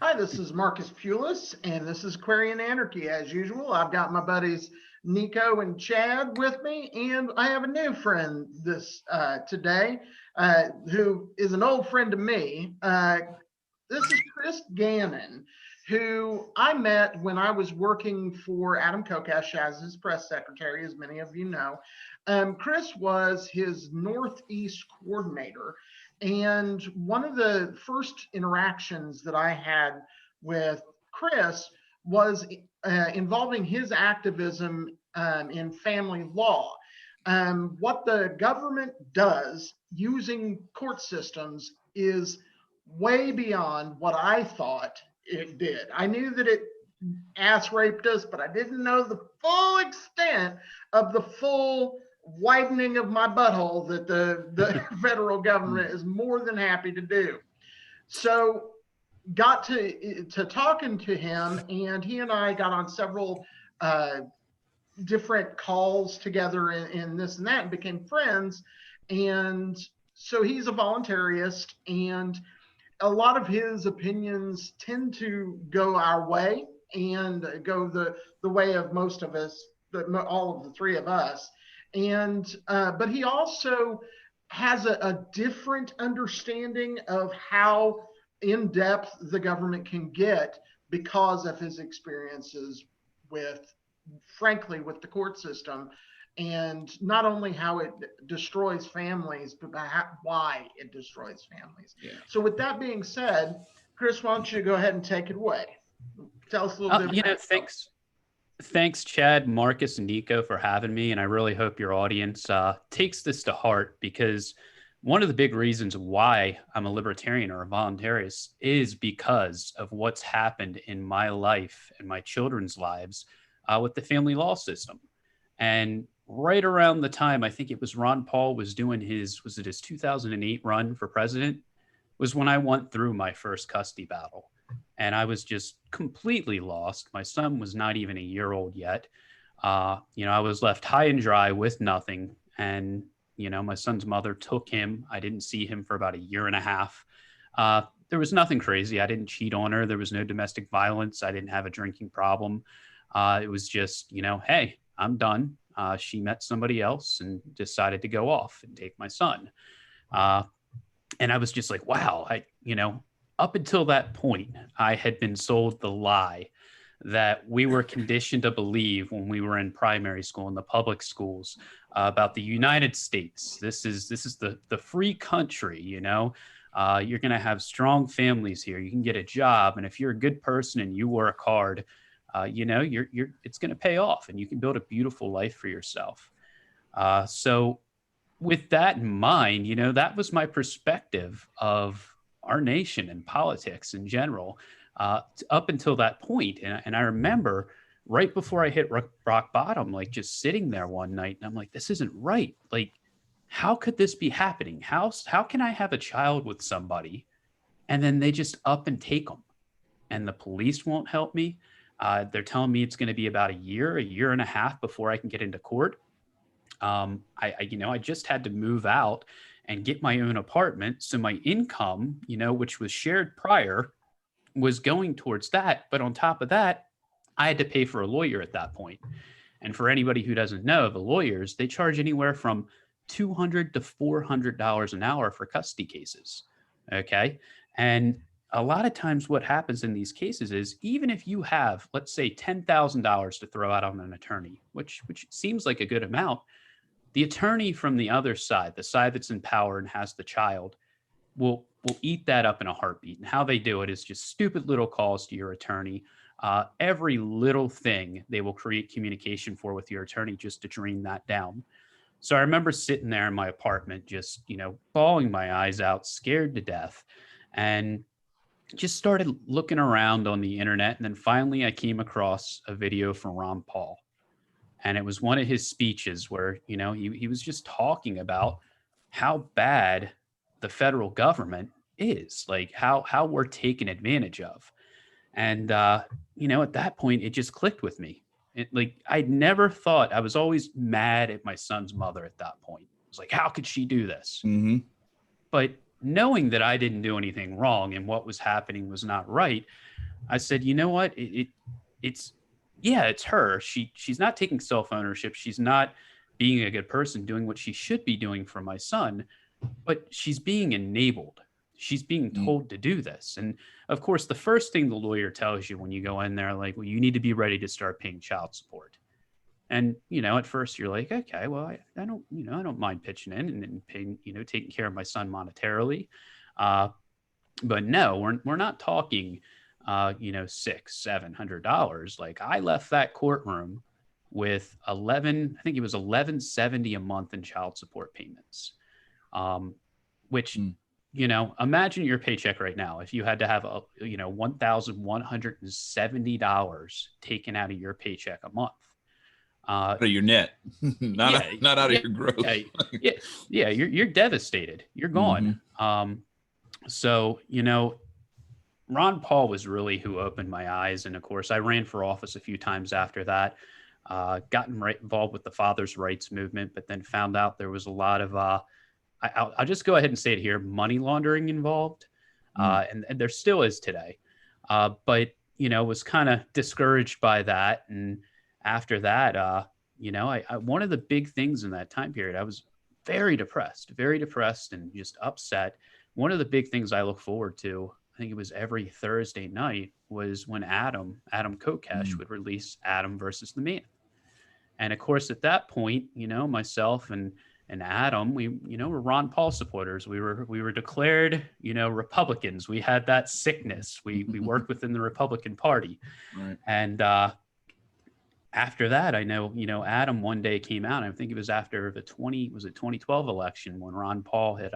Hi, this is Marcus Pulis, and this is Aquarian Anarchy. As usual, I've got my buddies Nico and Chad with me, and I have a new friend today, who is an old friend to me. This is Chris Gannon, who I met when I was working for Adam Kokesh as his press secretary, as many of you know. Chris was his Northeast coordinator. And one of the first interactions that I had with Chris was involving his activism in family law. What the government does using court systems is way beyond what I thought it did. I knew that it ass raped us, but I didn't know the full extent of the full widening of my butthole that the federal government is more than happy to do. So got to talking to him, and he and I got on several different calls together in this and that, and became friends. And so he's a voluntarist, and a lot of his opinions tend to go our way and go the way of most of us, all of the three of us. And but he also has a different understanding of how in depth the government can get because of his experiences with, frankly, with the court system, and not only how it destroys families, but why it destroys families. Yeah. So with that being said, Chris, why don't you go ahead and take it away? Tell us a little bit. Thanks, Chad, Marcus, and Nico for having me. And I really hope your audience takes this to heart, because one of the big reasons why I'm a libertarian or a voluntarist is because of what's happened in my life and my children's lives with the family law system. And right around the time, I think it was Ron Paul was doing his 2008 run for president, was when I went through my first custody battle. And I was just completely lost. My son was not even a year old yet. I was left high and dry with nothing. And, my son's mother took him. I didn't see him for about a year and a half. There was nothing crazy. I didn't cheat on her. There was no domestic violence. I didn't have a drinking problem. It was just, hey, I'm done. She met somebody else and decided to go off and take my son. And I was just like, wow, up until that point, I had been sold the lie that we were conditioned to believe when we were in primary school in the public schools about the United States. This is the free country, you're going to have strong families here. You can get a job, and if you're a good person and you work hard, it's going to pay off, and you can build a beautiful life for yourself. So with that in mind, that was my perspective of our nation and politics in general, up until that point. And I remember right before I hit rock bottom, like just sitting there one night, and I'm like, this isn't right. Like, how could this be happening? How can I have a child with somebody and then they just up and take them, and the police won't help me? They're telling me it's going to be about a year and a half before I can get into court. I just had to move out and get my own apartment. So my income, which was shared prior, was going towards that. But on top of that, I had to pay for a lawyer at that point. And for anybody who doesn't know, the lawyers, they charge anywhere from $200 to $400 an hour for custody cases. Okay. And a lot of times what happens in these cases is, even if you have, let's say, $10,000 to throw out on an attorney, which seems like a good amount, the attorney from the other side, the side that's in power and has the child, will eat that up in a heartbeat. And how they do it is just stupid little calls to your attorney. Every little thing they will create communication for with your attorney just to drain that down. So I remember sitting there in my apartment, just, bawling my eyes out, scared to death, and just started looking around on the internet. And then finally I came across a video from Ron Paul. And it was one of his speeches where, he was just talking about how bad the federal government is, like how we're taken advantage of. And, at that point, it just clicked with me. I'd never thought, I was always mad at my son's mother at that point. It was like, how could she do this? Mm-hmm. But knowing that I didn't do anything wrong and what was happening was not right, I said, you know what? It's yeah, it's her. She's not taking self-ownership. She's not being a good person, doing what she should be doing for my son, but she's being enabled. She's being told to do this. And of course, the first thing the lawyer tells you when you go in there, like, well, you need to be ready to start paying child support. And, at first you're like, okay, well, I don't, I don't mind pitching in and paying, taking care of my son monetarily. But no, we're not talking, $600-700. Like, I left that courtroom with I think it was 1170 a month in child support payments. Which, imagine your paycheck right now. If you had to have $1,170 taken out of your paycheck a month. Out of your net, not out of your gross. You're devastated. You're gone. So, Ron Paul was really who opened my eyes. And of course, I ran for office a few times after that, gotten involved with the fathers' rights movement, but then found out there was a lot of, I'll just go ahead and say it here, money laundering involved. And there still is today. But, was kind of discouraged by that. And after that, I one of the big things in that time period, I was very depressed and just upset. One of the big things I look forward to, I think it was every Thursday night, was when Adam Kokesh would release Adam versus the Man. And of course, at that point, myself and Adam, we, were Ron Paul supporters. We were declared, Republicans. We had that sickness. We worked within the Republican Party. Right. And after that, I know, Adam one day came out, and I think it was after the 2012 election, when Ron Paul had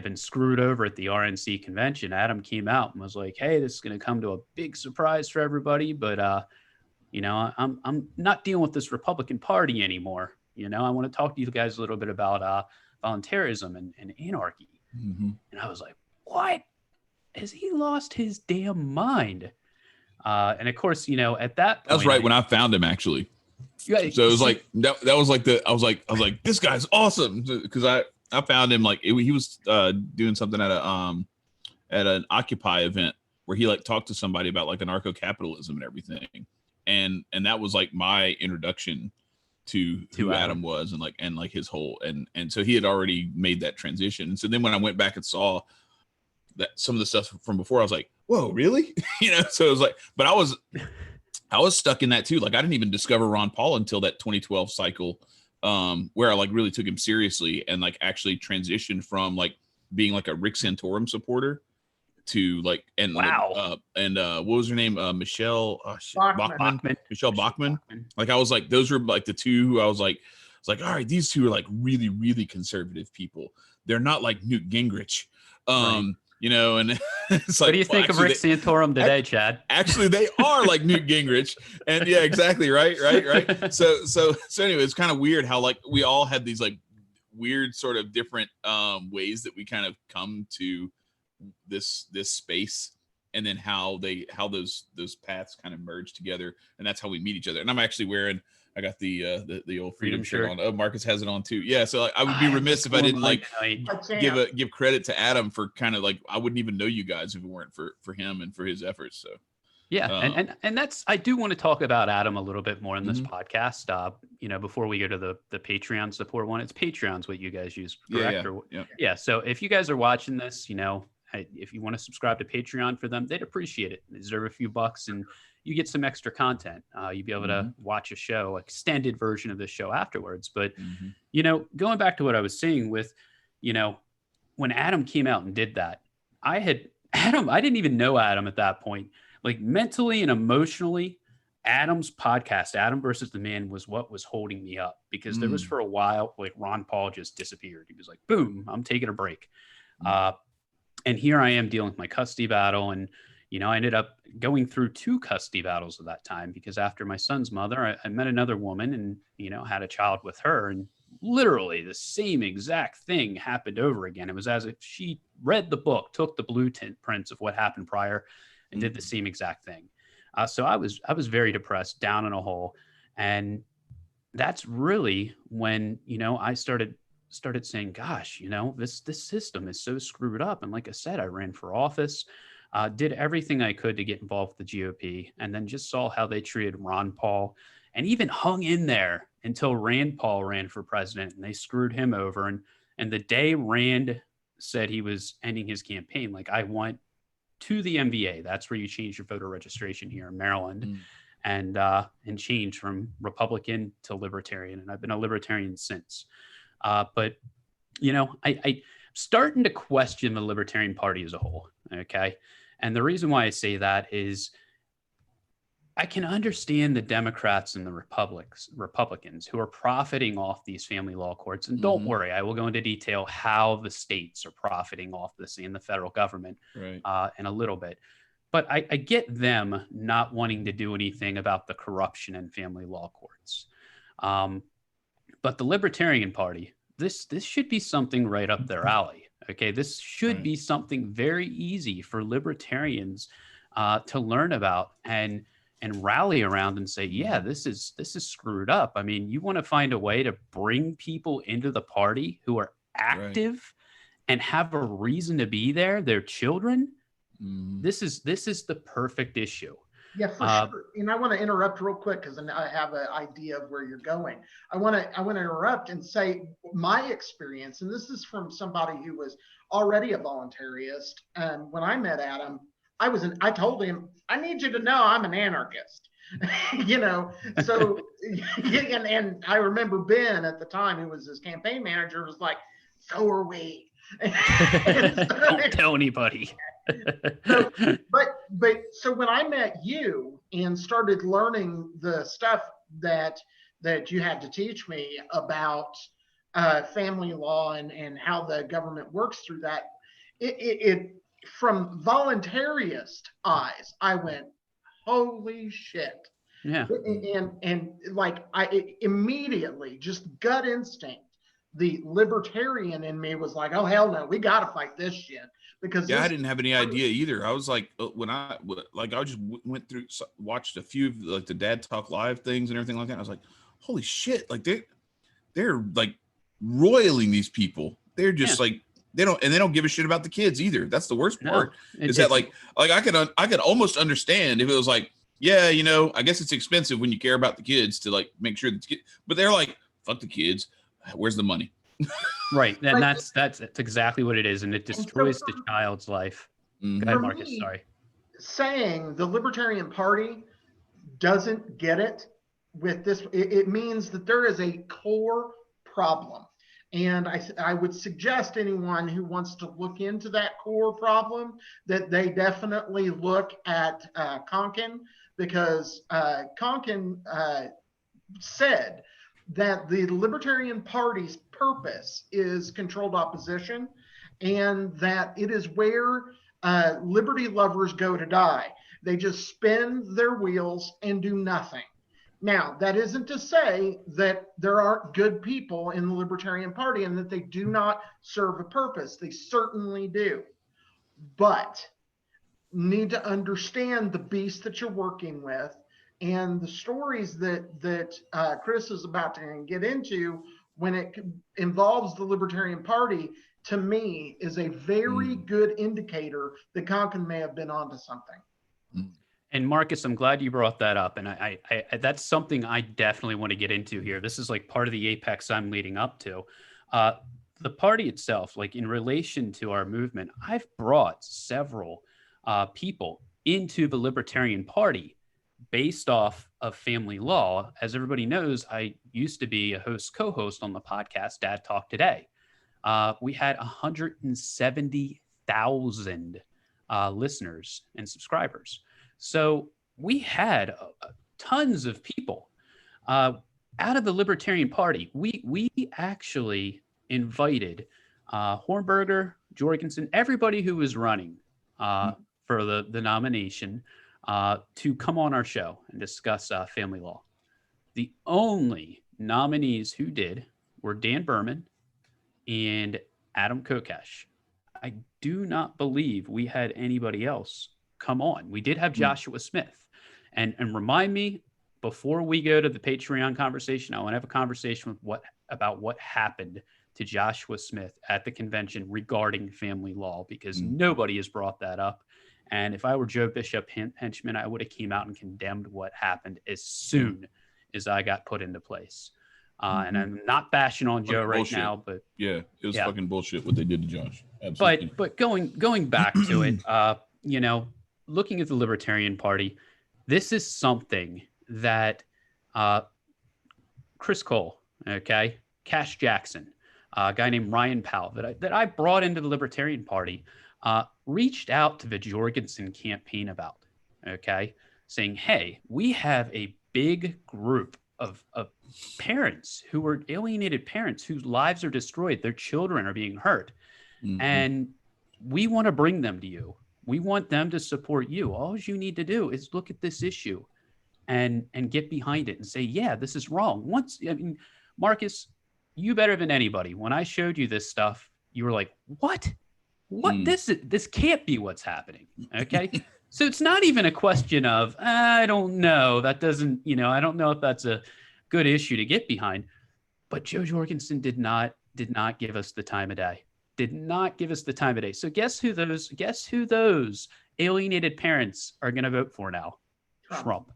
been screwed over at the RNC convention. Adam came out and was like, hey, this is going to come to a big surprise for everybody, but I'm not dealing with this Republican Party anymore. I want to talk to you guys a little bit about voluntarism and anarchy. And I was like, what? Has he lost his damn mind? And of course, at that point, that was right when I found him, actually. So it was like that was like I was like, this guy's awesome, because I found him, like, he was doing something at an Occupy event where he, like, talked to somebody about, like, anarcho-capitalism and everything, and that was like my introduction to who Adam was, and his whole, and so he had already made that transition. And so then when I went back and saw that some of the stuff from before, I was like, whoa, really? So it was like, but I was stuck in that too. Like, I didn't even discover Ron Paul until that 2012 cycle, where I, like, really took him seriously and, like, actually transitioned from, like, being like a Rick Santorum supporter to, like, and wow. What was her name? Michelle Bachmann. Michelle Bachmann. Like, I was like, those were like the two who I was like, all right, these two are, like, really, really conservative people. They're not like Newt Gingrich. Right. And it's like, what do you think of Rick Santorum today, Chad? Actually, they are like Newt Gingrich, and yeah, exactly, right. So anyway, it's kind of weird how, like, we all had these, like, weird sort of different ways that we kind of come to this space, and then how those paths kind of merge together, and that's how we meet each other. And I'm actually wearing, I got the old Freedom shirt on. Oh, Marcus has it on too. Yeah. So, like, I would be remiss if I didn't, like, give credit to Adam for kind of, like, I wouldn't even know you guys if it weren't for him and for his efforts. So yeah. And that's, I do want to talk about Adam a little bit more in this podcast. Before we go to the Patreon support one, it's Patreon's what you guys use, correct? Yeah. So if you guys are watching this, if you want to subscribe to Patreon for them, they'd appreciate it. They deserve a few bucks, and you get some extra content. You'd be able to watch a show, extended version of the show afterwards. But, going back to what I was saying with, when Adam came out and did that, I didn't even know Adam at that point. Like, mentally and emotionally, Adam's podcast, Adam versus the Man, was what was holding me up, because there was, for a while, like, Ron Paul just disappeared. He was like, boom, I'm taking a break. And here I am dealing with my custody battle. And, I ended up going through 2 custody battles at that time, because after my son's mother, I met another woman and, had a child with her. And literally the same exact thing happened over again. It was as if she read the book, took the blueprints of what happened prior, and did the same exact thing. So I was very depressed, down in a hole. And that's really when, I started saying, gosh, this system is so screwed up. And like I said, I ran for office. did everything I could to get involved with the GOP, and then just saw how they treated Ron Paul, and even hung in there until Rand Paul ran for president, and they screwed him over. And the day Rand said he was ending his campaign, like, I went to the MVA. That's where you change your voter registration here in Maryland, and change from Republican to Libertarian. And I've been a Libertarian since. But, you know, I starting to question the Libertarian Party as a whole. Okay. And the reason why I say that is I can understand the Democrats and the Republicans who are profiting off these family law courts. And don't worry, I will go into detail how the states are profiting off this and the federal government in a little bit. But I get them not wanting to do anything about the corruption in family law courts. But the Libertarian Party, this should be something right up their alley. Okay, this should be something very easy for libertarians to learn about and rally around and say, yeah, this is screwed up. I mean, you want to find a way to bring people into the party who are active and have a reason to be there, their children. This is the perfect issue. Yeah, for sure. And I want to interrupt real quick because I have an idea of where you're going. I want to interrupt and say my experience, and this is from somebody who was already a voluntarist. And when I met Adam, I told him, I need you to know I'm an anarchist. You know, so and I remember Ben at the time, who was his campaign manager, was like, so are we. Don't tell anybody. So when I met you and started learning the stuff that you had to teach me about family law and how the government works through that, it from voluntarist eyes, I went, holy shit. Yeah. And like immediately, just gut instinct, the libertarian in me was like, oh hell no, we got to fight this shit. Because I didn't have any idea either. I was like, when I just went through, watched a few of like the Dad Talk Live things and everything like that. I was like, holy shit! Like they're like roiling these people. They're just like they don't give a shit about the kids either. That's the worst part. Is that like I could almost understand if it was like, yeah, you know, I guess it's expensive when you care about the kids to like make sure that, but they're like, fuck the kids. Where's the money? Right. And that's exactly what it is. And it destroys the child's life. Go ahead, Marcus. Sorry. Saying the Libertarian Party doesn't get it with this, it means that there is a core problem. And I would suggest anyone who wants to look into that core problem that they definitely look at Conkin, because Conkin said that the Libertarian Party's purpose is controlled opposition, and that it is where liberty lovers go to die. They just spin their wheels and do nothing. Now, that isn't to say that there aren't good people in the Libertarian Party and that they do not serve a purpose. They certainly do. But need to understand the beast that you're working with. And the stories that Chris is about to get into when it involves the Libertarian Party, to me, is a very good indicator that Conkin may have been onto something. And Marcus, I'm glad you brought that up. And I that's something I definitely want to get into here. This is like part of the apex I'm leading up to. The party itself, like in relation to our movement, I've brought several people into the Libertarian Party based off of family law. As everybody knows, I used to be a co-host on the podcast Dad Talk Today. We had 170,000 listeners and subscribers. So we had tons of people out of the Libertarian Party. We actually invited Hornberger, Jorgensen, everybody who was running for the nomination to come on our show and discuss family law. The only nominees who did were Dan Berman and Adam Kokesh. I do not believe we had anybody else come on. We did have Joshua Smith. And remind me, before we go to the Patreon conversation, I want to have a conversation with about what happened to Joshua Smith at the convention regarding family law, because nobody has brought that up. And if I were Joe Bishop henchman, I would have came out and condemned what happened as soon as I got put into place. And I'm not bashing on Joe right now, but yeah, it was fucking bullshit what they did to Josh. Absolutely. But going back to it, you know, looking at the Libertarian Party, this is something that Chris Cole, okay, Cash Jackson, a guy named Ryan Powell that I brought into the Libertarian Party, reached out to the Jorgensen campaign about, okay, saying, hey, we have a big group of parents who are alienated parents whose lives are destroyed, their children are being hurt, and we want to bring them to you. We want them to support you. All you need to do is look at this issue and get behind it and say, yeah, this is wrong. I mean, Marcus, you better than anybody. When I showed you this stuff, you were like, what? This can't be what's happening. Okay. So it's not even a question of, I don't know. That doesn't, you know, I don't know if that's a good issue to get behind. But Joe Jorgensen did not give us the time of day. Did not give us the time of day. So guess who those alienated parents are going to vote for now? Trump.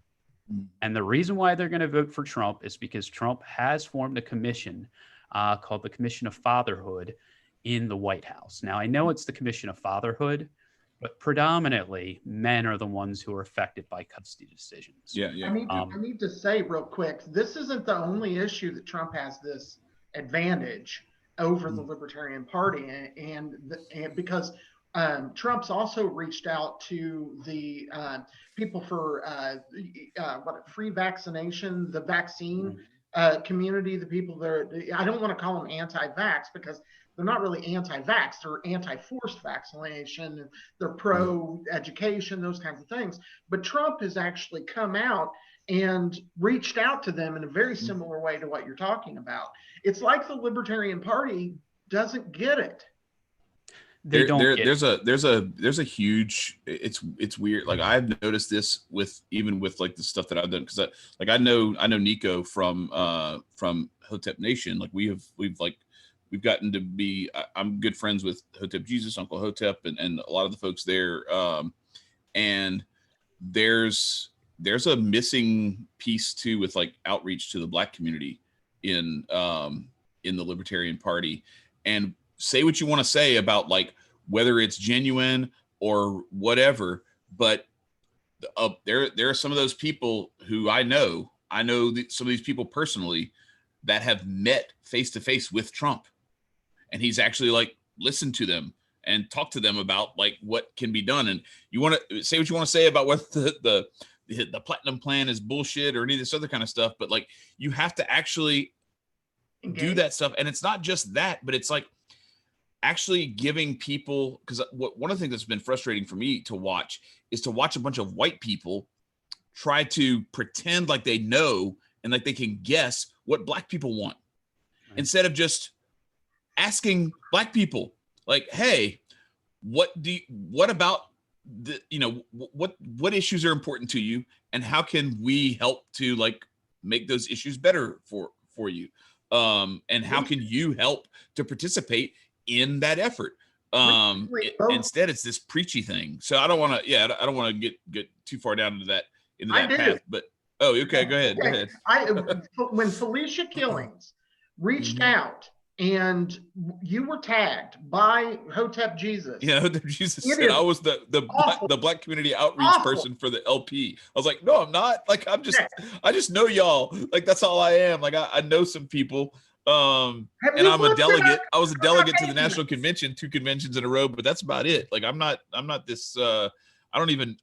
And the reason why they're going to vote for Trump is because Trump has formed a commission called the Commission of Fatherhood in the White House. Now, I know it's the Commission of Fatherhood, but predominantly men are the ones who are affected by custody decisions. Yeah. I need to say real quick, this isn't the only issue that Trump has this advantage over the Libertarian Party, and because Trump's also reached out to the people for free vaccination, the vaccine community, the people that I don't want to call them anti-vax because they're not really anti-vax, they're anti-forced vaccination, they're pro-education, those kinds of things. But Trump has actually come out and reached out to them in a very similar way to what you're talking about. It's like the Libertarian Party doesn't get it. There's a huge, it's weird. Like I've noticed this with like the stuff that I've done, because I know Nico from Hotep Nation. Like we've gotten to be, I'm good friends with Hotep Jesus, Uncle Hotep, and a lot of the folks there. And there's a missing piece too with like outreach to the Black community in the Libertarian Party. And say what you want to say about like whether it's genuine or whatever, but there are some of those people who I know some of these people personally that have met face to face with Trump, and he's actually like listened to them and talked to them about like what can be done. And you want to say what you want to say about what the platinum plan is bullshit or any of this other kind of stuff, but like you have to actually do that stuff. And it's not just that, but it's like actually giving people, because one of the things that's been frustrating for me to watch is to watch a bunch of white people try to pretend like they know and like they can guess what Black people want, instead of just asking Black people like, hey, what about the, you know, what issues are important to you, and how can we help to like make those issues better for you, and how can you help to participate in that effort? Instead it's this preachy thing. So I don't want to get too far down into that path, but okay, go ahead. When Felicia Killings reached out and you were tagged by Hotep Jesus. Yeah, Hotep Jesus said I was the Black community outreach person for the LP. I was like, no, I'm not. Like, I just know y'all. Like, that's all I am. Like, I know some people. And I'm a delegate. I was a delegate to the national convention, 2 conventions in a row, but that's about it. Like, I'm not this, I don't even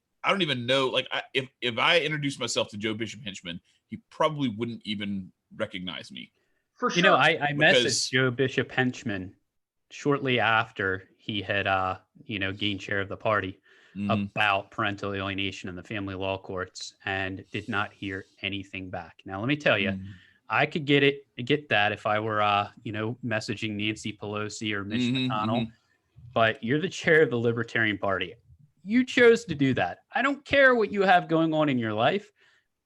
know. Like, if I introduced myself to Joe Bishop Henchman, he probably wouldn't even recognize me. For sure. You know, I messaged Joe Bishop Henchman shortly after he had, gained share of the party about parental alienation in the family law courts, and did not hear anything back. Now, let me tell you, I could get that if I were, messaging Nancy Pelosi or Mitch McConnell, but you're the chair of the Libertarian Party. You chose to do that. I don't care what you have going on in your life.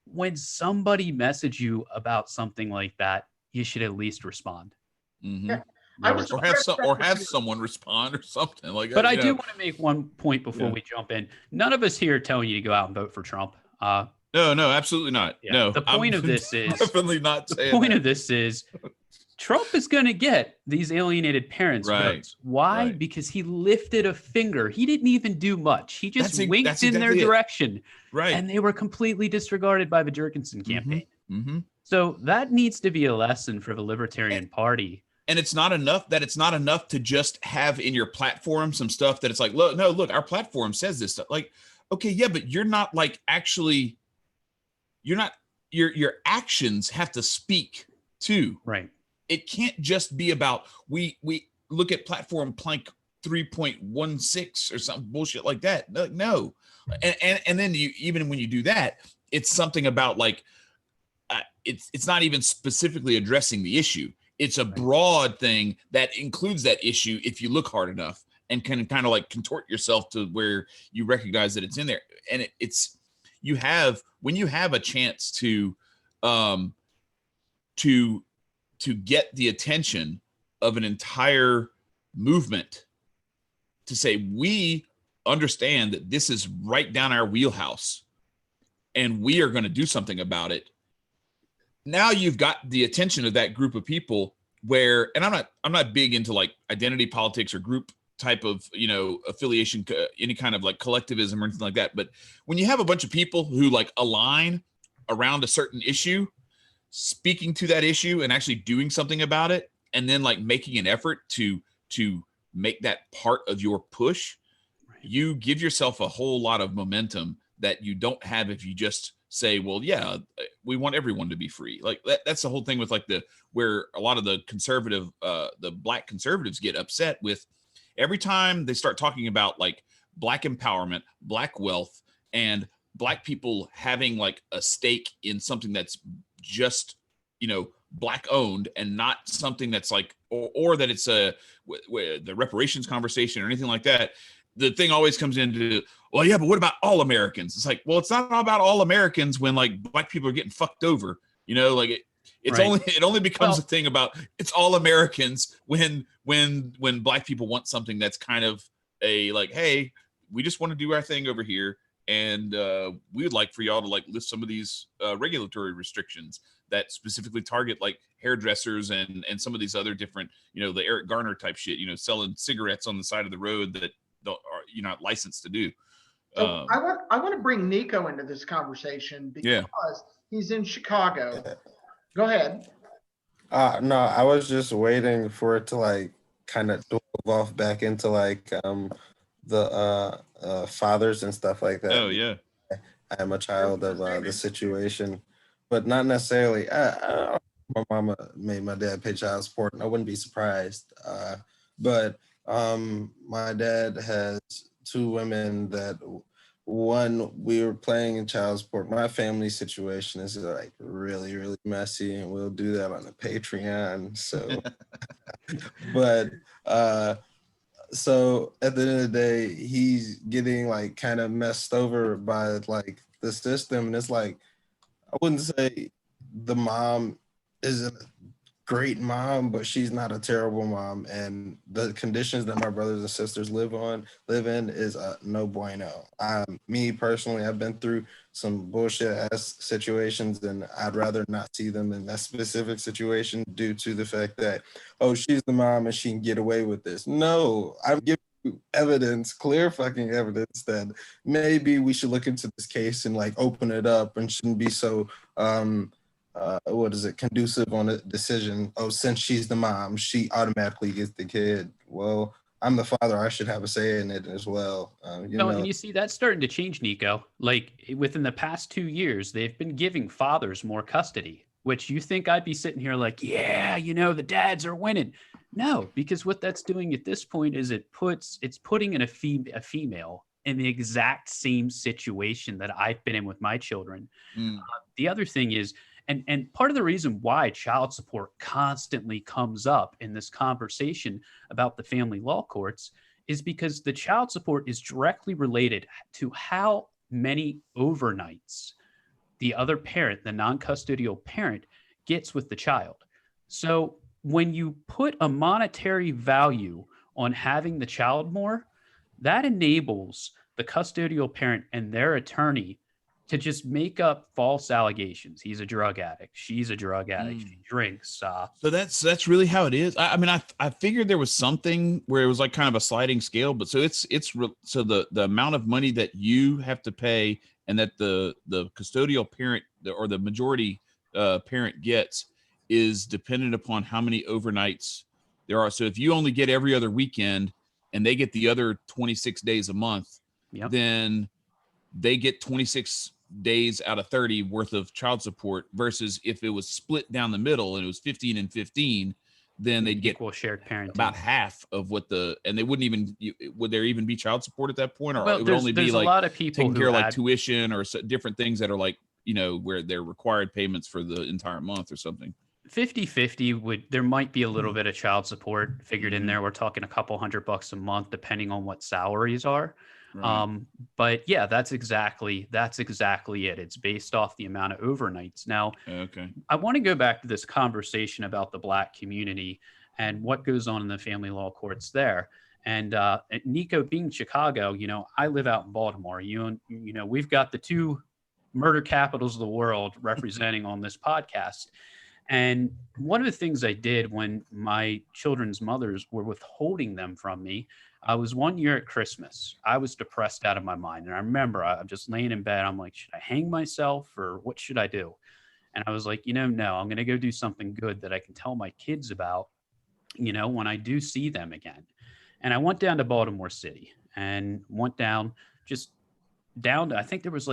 When somebody messages you about something like that, you should at least respond. Yeah. I was or have someone respond or something like that. But I do want to make one point before we jump in. None of us here are telling you to go out and vote for Trump. No, absolutely not. Yeah. No, The point of this is definitely not saying the point that. of this is Trump is going to get these alienated parents votes. Why? Right. Because he lifted a finger. He didn't even do much. He just winked in their direction. Right. And they were completely disregarded by the Jergensen campaign. Mm-hmm. So that needs to be a lesson for the Libertarian Party. And it's not enough to just have in your platform some stuff that it's like, look, our platform says this stuff. Like, okay, yeah, but you're not like actually, your actions have to speak too. Right. It can't just be about we look at platform plank 3.16 or something bullshit like that. No. And then even when you do that, it's something about like it's not even specifically addressing the issue. It's a broad thing that includes that issue if you look hard enough and can kind of like contort yourself to where you recognize that it's in there. And when you have a chance to get the attention of an entire movement to say, we understand that this is right down our wheelhouse and we are going to do something about it. Now you've got the attention of that group of people where, and I'm not big into like identity politics or group type of, affiliation, any kind of like collectivism or anything like that. But when you have a bunch of people who like align around a certain issue, speaking to that issue and actually doing something about it, and then like making an effort to make that part of your push, you give yourself a whole lot of momentum that you don't have if you just say, well, yeah, we want everyone to be free. Like that's the whole thing with like where a lot of the the black conservatives get upset with every time they start talking about like black empowerment, black wealth, and black people having like a stake in something that's just, black owned and not something that's like, or that it's the reparations conversation or anything like that. The thing always comes into, well, yeah, but what about all Americans? It's like, well, it's not about all Americans when like black people are getting fucked over, like it only becomes a thing about it's all Americans when black people want something that's kind of a like, hey, we just want to do our thing over here. And we would like for y'all to like lift some of these regulatory restrictions that specifically target like hairdressers and some of these other different, the Eric Garner type shit, selling cigarettes on the side of the road that you're not licensed to do. So I want to bring Nico into this conversation because he's in Chicago. Go ahead. No, I was just waiting for it to like kind of evolve back into like the fathers and stuff like that. Oh yeah. I am a child of the situation, but not necessarily. My mama made my dad pay child support, and I wouldn't be surprised. But my dad has two women that one we were playing in child support. My family situation is like really, really messy, and we'll do that on the Patreon. So, but so at the end of the day, he's getting like kind of messed over by like the system, and it's like I wouldn't say the mom isn't a great mom, but she's not a terrible mom, and the conditions that my brothers and sisters live in is no bueno. Me personally, I've been through some bullshit ass situations, and I'd rather not see them in that specific situation due to the fact that, oh, she's the mom and she can get away with this. No, I'm giving you evidence, clear fucking evidence that maybe we should look into this case and like open it up and shouldn't be so conducive on a decision. Oh, since she's the mom, she automatically gets the kid. Well, I'm the father, I should have a say in it as well. And you see that's starting to change, Nico. Like within the past 2 years, they've been giving fathers more custody, which you think I'd be sitting here like, yeah, the dads are winning. No, because what that's doing at this point is it's putting in a female in the exact same situation that I've been in with my children. The other thing is, and part of the reason why child support constantly comes up in this conversation about the family law courts is because the child support is directly related to how many overnights the other parent, the non-custodial parent, gets with the child. So when you put a monetary value on having the child more, that enables the custodial parent and their attorney to just make up false allegations. He's a drug addict. She's a drug addict. She drinks. So that's really how it is. I mean, I figured there was something where it was like kind of a sliding scale, but so so the amount of money that you have to pay and that the custodial parent or the majority parent gets is dependent upon how many overnights there are. So if you only get every other weekend and they get the other 26 days a month, then they get 26 days out of 30 worth of child support, versus if it was split down the middle and it was 15 and 15, then they'd get equal shared parenting, about half of what and they wouldn't even, would there even be child support at that point? Or well, it would only be like a lot of people taking care of like had tuition or different things that are like, where they're required payments for the entire month or something. 50-50 there might be a little bit of child support figured in there. We're talking a couple $100 a month, depending on what salaries are. Right. But yeah, that's exactly it. It's based off the amount of overnights. Now, okay, I want to go back to this conversation about the Black community and what goes on in the family law courts there. And Nico, being Chicago, I live out in Baltimore. We've got the two murder capitals of the world representing on this podcast. And one of the things I did when my children's mothers were withholding them from me, I was one year at Christmas. I was depressed out of my mind. And I remember I'm just laying in bed. I'm like, should I hang myself or what should I do? And I was like, no, I'm going to go do something good that I can tell my kids about, when I do see them again. And I went down to Baltimore City and went down to, I think there was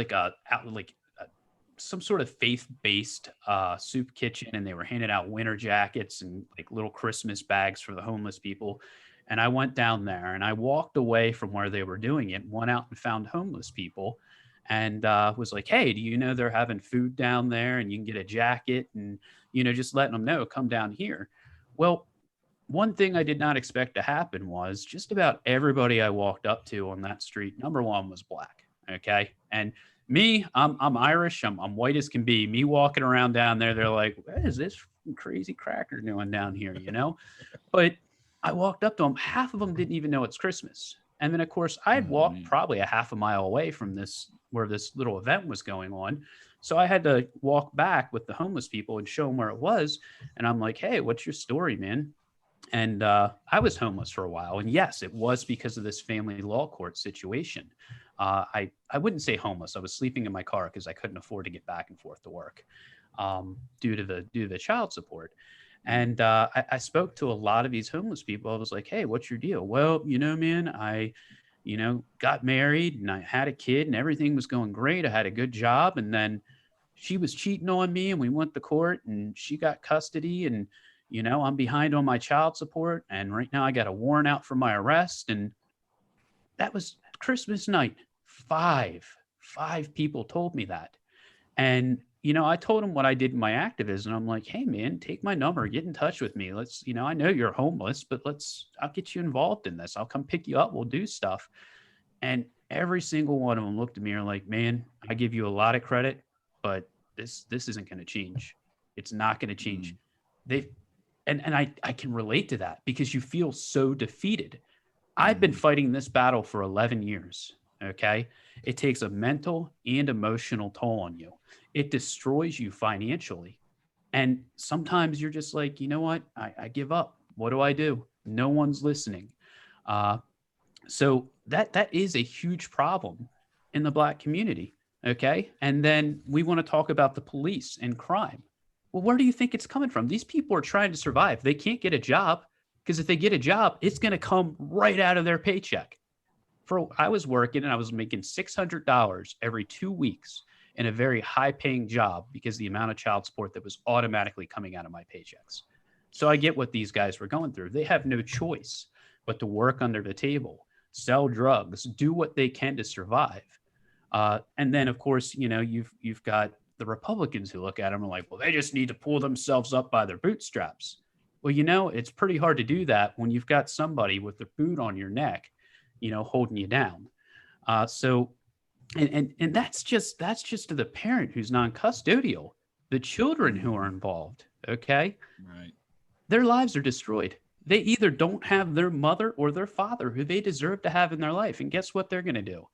some sort of faith-based soup kitchen, and they were handing out winter jackets and like little Christmas bags for the homeless people. And I went down there and I walked away from where they were doing it, went out and found homeless people and was like, hey, do you know they're having food down there and you can get a jacket, and, just letting them know, come down here. Well, one thing I did not expect to happen was just about everybody I walked up to on that street, number one, was Black. Okay. And me, I'm Irish. I'm white as can be. Me walking around down there, they're like, what is this crazy cracker doing down here, But I walked up to them. Half of them didn't even know it's Christmas. And then, of course, I had walked probably a half a mile away from where this little event was going on. So I had to walk back with the homeless people and show them where it was. And I'm like, hey, what's your story, man? And I was homeless for a while. And yes, it was because of this family law court situation. I wouldn't say homeless. I was sleeping in my car because I couldn't afford to get back and forth to work due to the child support. And I spoke to a lot of these homeless people. I was like, hey, what's your deal? Well, man, I got married and I had a kid and everything was going great. I had a good job. And then she was cheating on me and we went to court and she got custody and, I'm behind on my child support. And right now I got a warrant out for my arrest. And that was Christmas night. Five people told me that. And, I told them what I did in my activism. I'm like, hey man, take my number, get in touch with me. Let's, I know you're homeless, but I'll get you involved in this. I'll come pick you up. We'll do stuff. And every single one of them looked at me and were like, man, I give you a lot of credit, but this isn't going to change. It's not going to change. And I can relate to that because you feel so defeated. I've been fighting this battle for 11 years. Okay. It takes a mental and emotional toll on you. It destroys you financially. And sometimes you're just like, you know what? I give up. What do I do? No one's listening. So that is a huge problem in the Black community. Okay. And then we want to talk about the police and crime. Well, where do you think it's coming from? These people are trying to survive. They can't get a job because if they get a job, it's going to come right out of their paycheck. I was working and I was making $600 every 2 weeks in a very high paying job because the amount of child support that was automatically coming out of my paychecks. So I get what these guys were going through. They have no choice but to work under the table, sell drugs, do what they can to survive. And then of course, you've got the Republicans who look at them and are like, well, they just need to pull themselves up by their bootstraps. Well, it's pretty hard to do that when you've got somebody with their boot on your neck, holding you down. And that's just to the parent who's non-custodial, the children who are involved. Okay. Right. their lives are destroyed. They either don't have their mother or their father who they deserve to have in their life. And guess what they're going to do?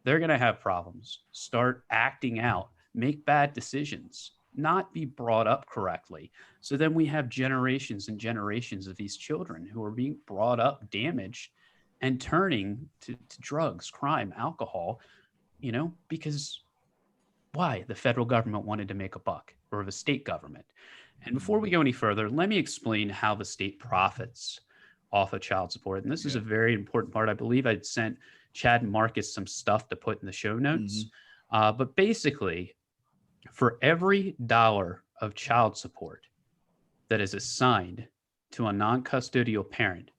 They're going to have problems, start acting out, make bad decisions, not be brought up correctly. So then we have generations and generations of these children who are being brought up damaged and turning to drugs, crime, alcohol, because why? The federal government wanted to make a buck, or the state government. And before we go any further, let me explain how the state profits off of child support. And this is a very important part. I believe I'd sent Chad and Marcus some stuff to put in the show notes. But basically, for every dollar of child support that is assigned to a non-custodial parent,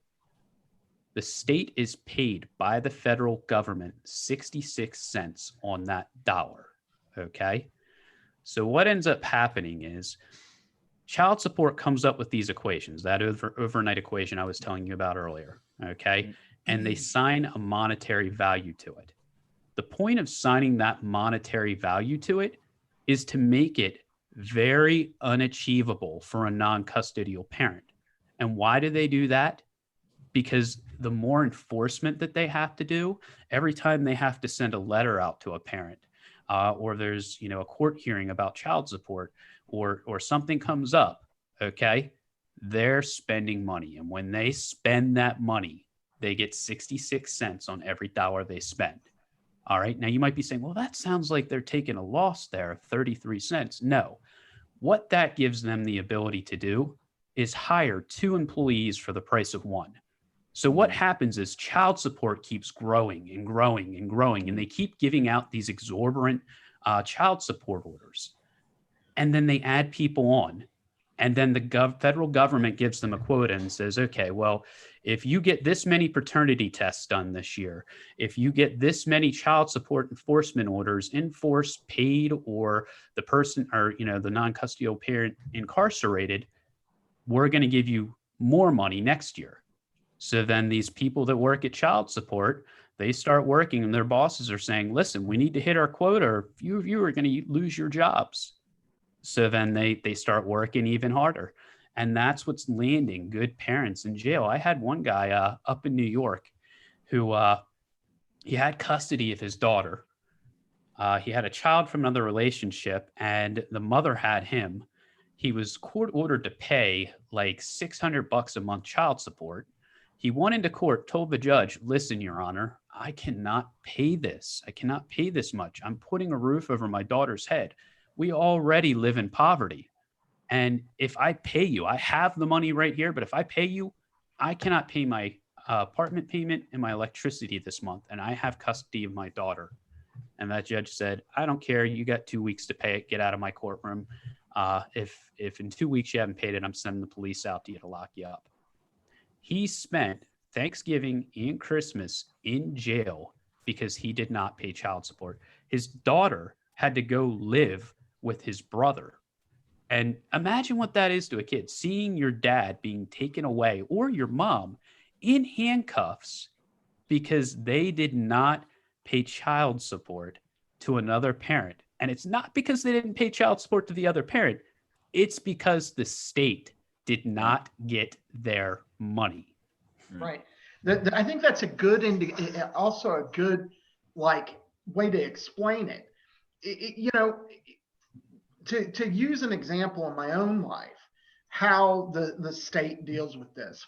the state is paid by the federal government 66 cents on that dollar. Okay? So what ends up happening is child support comes up with these equations, that overnight equation I was telling you about earlier. Okay? And they sign a monetary value to it. The point of signing that monetary value to it is to make it very unachievable for a non-custodial parent. And why do they do that? Because the more enforcement that they have to do, every time they have to send a letter out to a parent, or there's a court hearing about child support, or something comes up, okay, they're spending money. And when they spend that money, they get 66 cents on every dollar they spend. All right. Now you might be saying, well, that sounds like they're taking a loss there of 33 cents. No, what that gives them the ability to do is hire 2 employees for the price of 1. So what happens is child support keeps growing and growing and growing, and they keep giving out these exorbitant child support orders. And then they add people on. And then the federal government gives them a quota and says, okay, well, if you get this many paternity tests done this year, if you get this many child support enforcement orders enforced, paid, or the person or, the non-custodial parent incarcerated, we're going to give you more money next year. So then these people that work at child support, they start working and their bosses are saying, listen, we need to hit our quota or you are going to lose your jobs. So then they start working even harder. And that's what's landing good parents in jail. I had one guy up in New York who he had custody of his daughter. He had a child from another relationship and the mother had him. He was court ordered to pay like $600 a month child support. He went into court, told the judge, listen, Your Honor, I cannot pay this. I cannot pay this much. I'm putting a roof over my daughter's head. We already live in poverty. And if I pay you, I have the money right here, but if I pay you, I cannot pay my apartment payment and my electricity this month. And I have custody of my daughter. And that judge said, I don't care. You got 2 weeks to pay it. Get out of my courtroom. If in 2 weeks you haven't paid it, I'm sending the police out to you to lock you up. He spent Thanksgiving and Christmas in jail because he did not pay child support. His daughter had to go live with his brother. And imagine what that is to a kid, seeing your dad being taken away or your mom in handcuffs because they did not pay child support to another parent. And it's not because they didn't pay child support to the other parent. It's because the state did not get their money. Right. I think that's a good, also a good way to explain it. To use an example in my own life, how the state deals with this.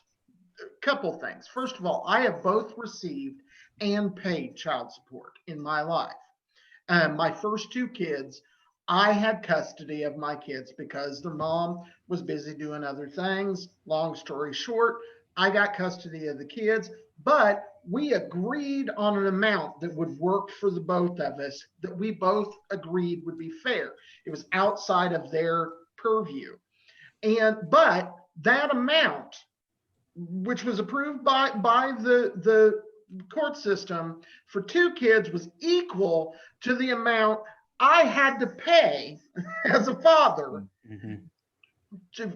A couple things. First of all, I have both received and paid child support in my life. My first 2 kids, I had custody of my kids because their mom was busy doing other things. Long story short, I got custody of the kids, but we agreed on an amount that would work for the both of us, that we both agreed would be fair. It was outside of their purview. But that amount, which was approved by the court system for 2 kids, was equal to the amount I had to pay as a father.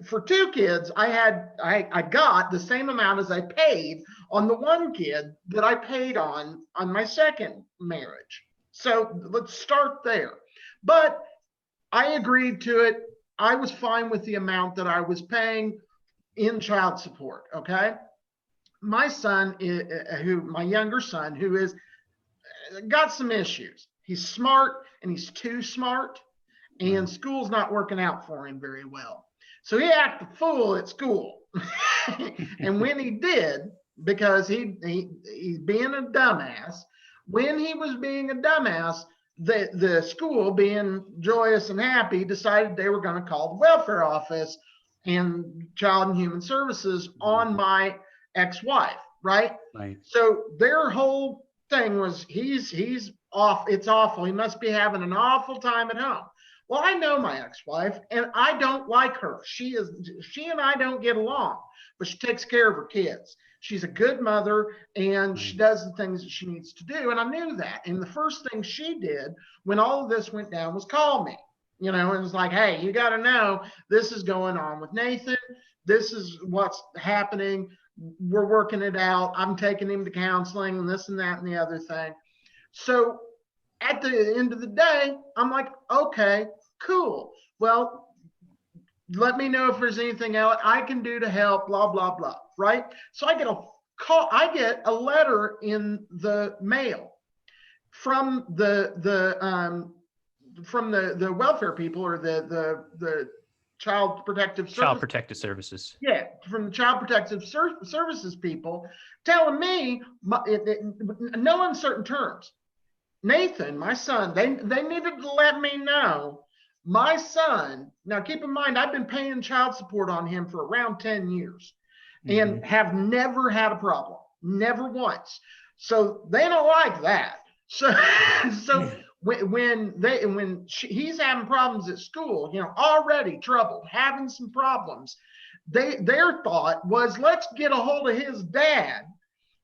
For 2 kids, I got the same amount as I paid on the 1 kid that I paid on my second marriage. So let's start there. But I agreed to it. I was fine with the amount that I was paying. in child support. Okay. My son, my younger son, who is got some issues. He's smart and he's too smart, and school's not working out for him very well. So he acted a fool at school. And when he did, because he's being a dumbass, when he was being a dumbass, the school, being joyous and happy, decided they were going to call the welfare office and Child and Human Services on my ex-wife, right? Right. So their whole thing was he's off. It's awful. He must be having an awful time at home. Well, I know my ex-wife, and I don't like her. She and I don't get along, but she takes care of her kids. She's a good mother, and she does the things that she needs to do. And I knew that. And the first thing she did when all of this went down was call me, and it was like, hey, you got to know this is going on with Nathan. This is what's happening. We're working it out. I'm taking him to counseling and this and that and the other thing. So at the end of the day, I'm like, okay, cool. Well, let me know if there's anything else I can do to help, blah, blah, blah, right? So I get a letter in the mail from the welfare people, or the Child Protective Services. Yeah, from the Child Protective Services people, telling me, no uncertain terms, Nathan, my son, they needed to let me know my son. Now, keep in mind, I've been paying child support on him for around 10 years and have never had a problem, never once. So they don't like that. So when he's having problems at school, already troubled, having some problems, their thought was, let's get a hold of his dad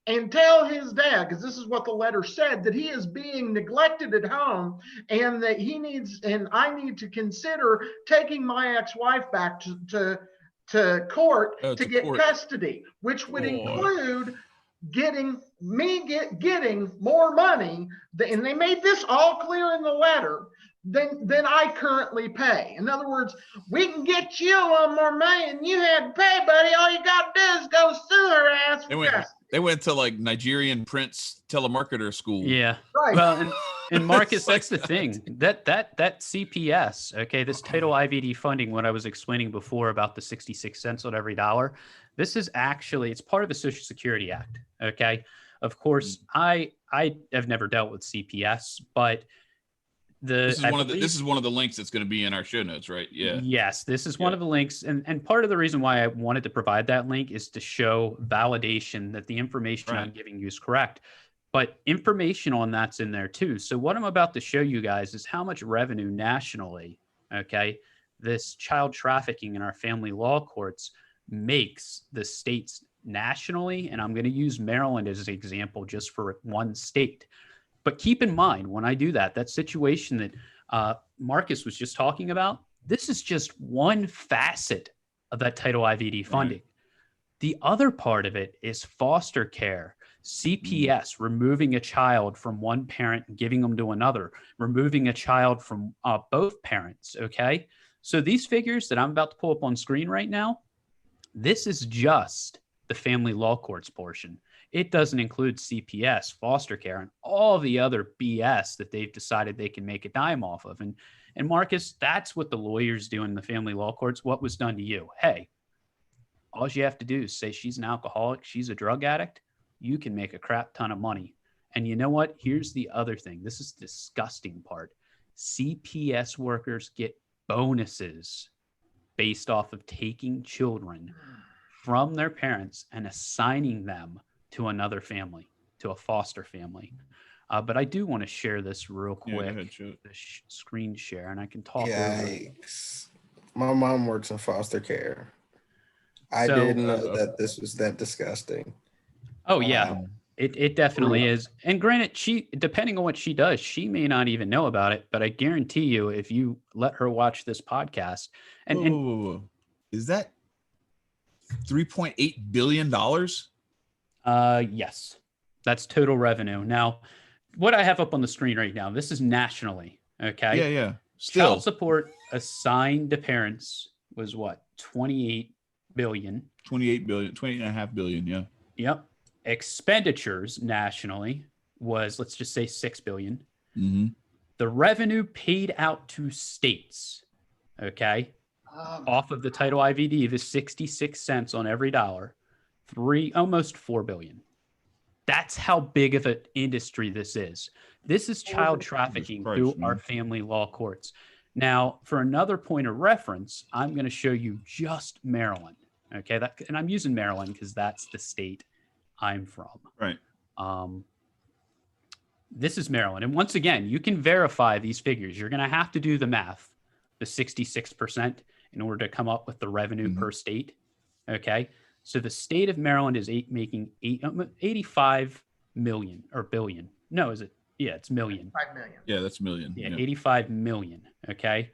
and tell his dad, because this is what the letter said, that he is being neglected at home, and that I need to consider taking my ex-wife back to court to get custody, which would include getting more money, and they made this all clear in the letter, than I currently pay. In other words, we can get you a little more money than you had to pay, buddy. All you got to do is go sue her ass for custody. They went to like Nigerian Prince telemarketer school. Yeah. Right. Well, and Marcus, that's the thing. That CPS, okay, this title IVD funding, what I was explaining before about the 66 cents on every dollar, this is actually, it's part of the Social Security Act. Okay. Of course, I have never dealt with CPS, but this is one of the links that's going to be in our show notes, right? Yeah. Yes, this is one of the links. And part of the reason why I wanted to provide that link is to show validation that the information I'm giving you is correct. But information on that's in there too. So what I'm about to show you guys is how much revenue nationally, okay, this child trafficking in our family law courts makes the states nationally. And I'm going to use Maryland as an example just for one state. But keep in mind, when I do that situation that Marcus was just talking about, this is just one facet of that Title IVD funding. Right. The other part of it is foster care, CPS, removing a child from one parent and giving them to another, removing a child from both parents, okay? So these figures that I'm about to pull up on screen right now, this is just the family law courts portion. It doesn't include CPS, foster care, and all the other BS that they've decided they can make a dime off of. And Marcus, that's what the lawyers do in the family law courts. What was done to you? Hey, all you have to do is say she's an alcoholic, she's a drug addict. You can make a crap ton of money. And you know what? Here's the other thing. This is the disgusting part. CPS workers get bonuses based off of taking children from their parents and assigning them to another family, to a foster family. But I do want to share this real quick, the screen share, and I can talk Yikes. My mom works in foster care. I didn't know that this was that disgusting. Oh, yeah, it definitely is. And granted, depending on what she does, she may not even know about it, but I guarantee you, if you let her watch this podcast, and is that $3.8 billion? Yes, that's total revenue. Now, what I have up on the screen right now, this is nationally. Okay. Yeah. Still, child support assigned to parents was what, 28 billion. 28 billion, 28.5 billion. Yeah. Yep. Expenditures nationally was, let's just say, 6 billion. Mm-hmm. The revenue paid out to states, okay, off of the title IVD, the 66 cents on every dollar, almost 4 billion. That's how big of an industry this is. This is child trafficking through our family law courts. Now, for another point of reference, I'm going to show you just Maryland. Okay, and I'm using Maryland because that's the state I'm from. Right. This is Maryland. And once again, you can verify these figures. You're going to have to do the math, the 66%, in order to come up with the revenue per state. Okay. So the state of Maryland is making 85 million or billion. No, is it? Yeah, it's million. 5 million. Yeah, that's million. Yeah, 85 million. Okay.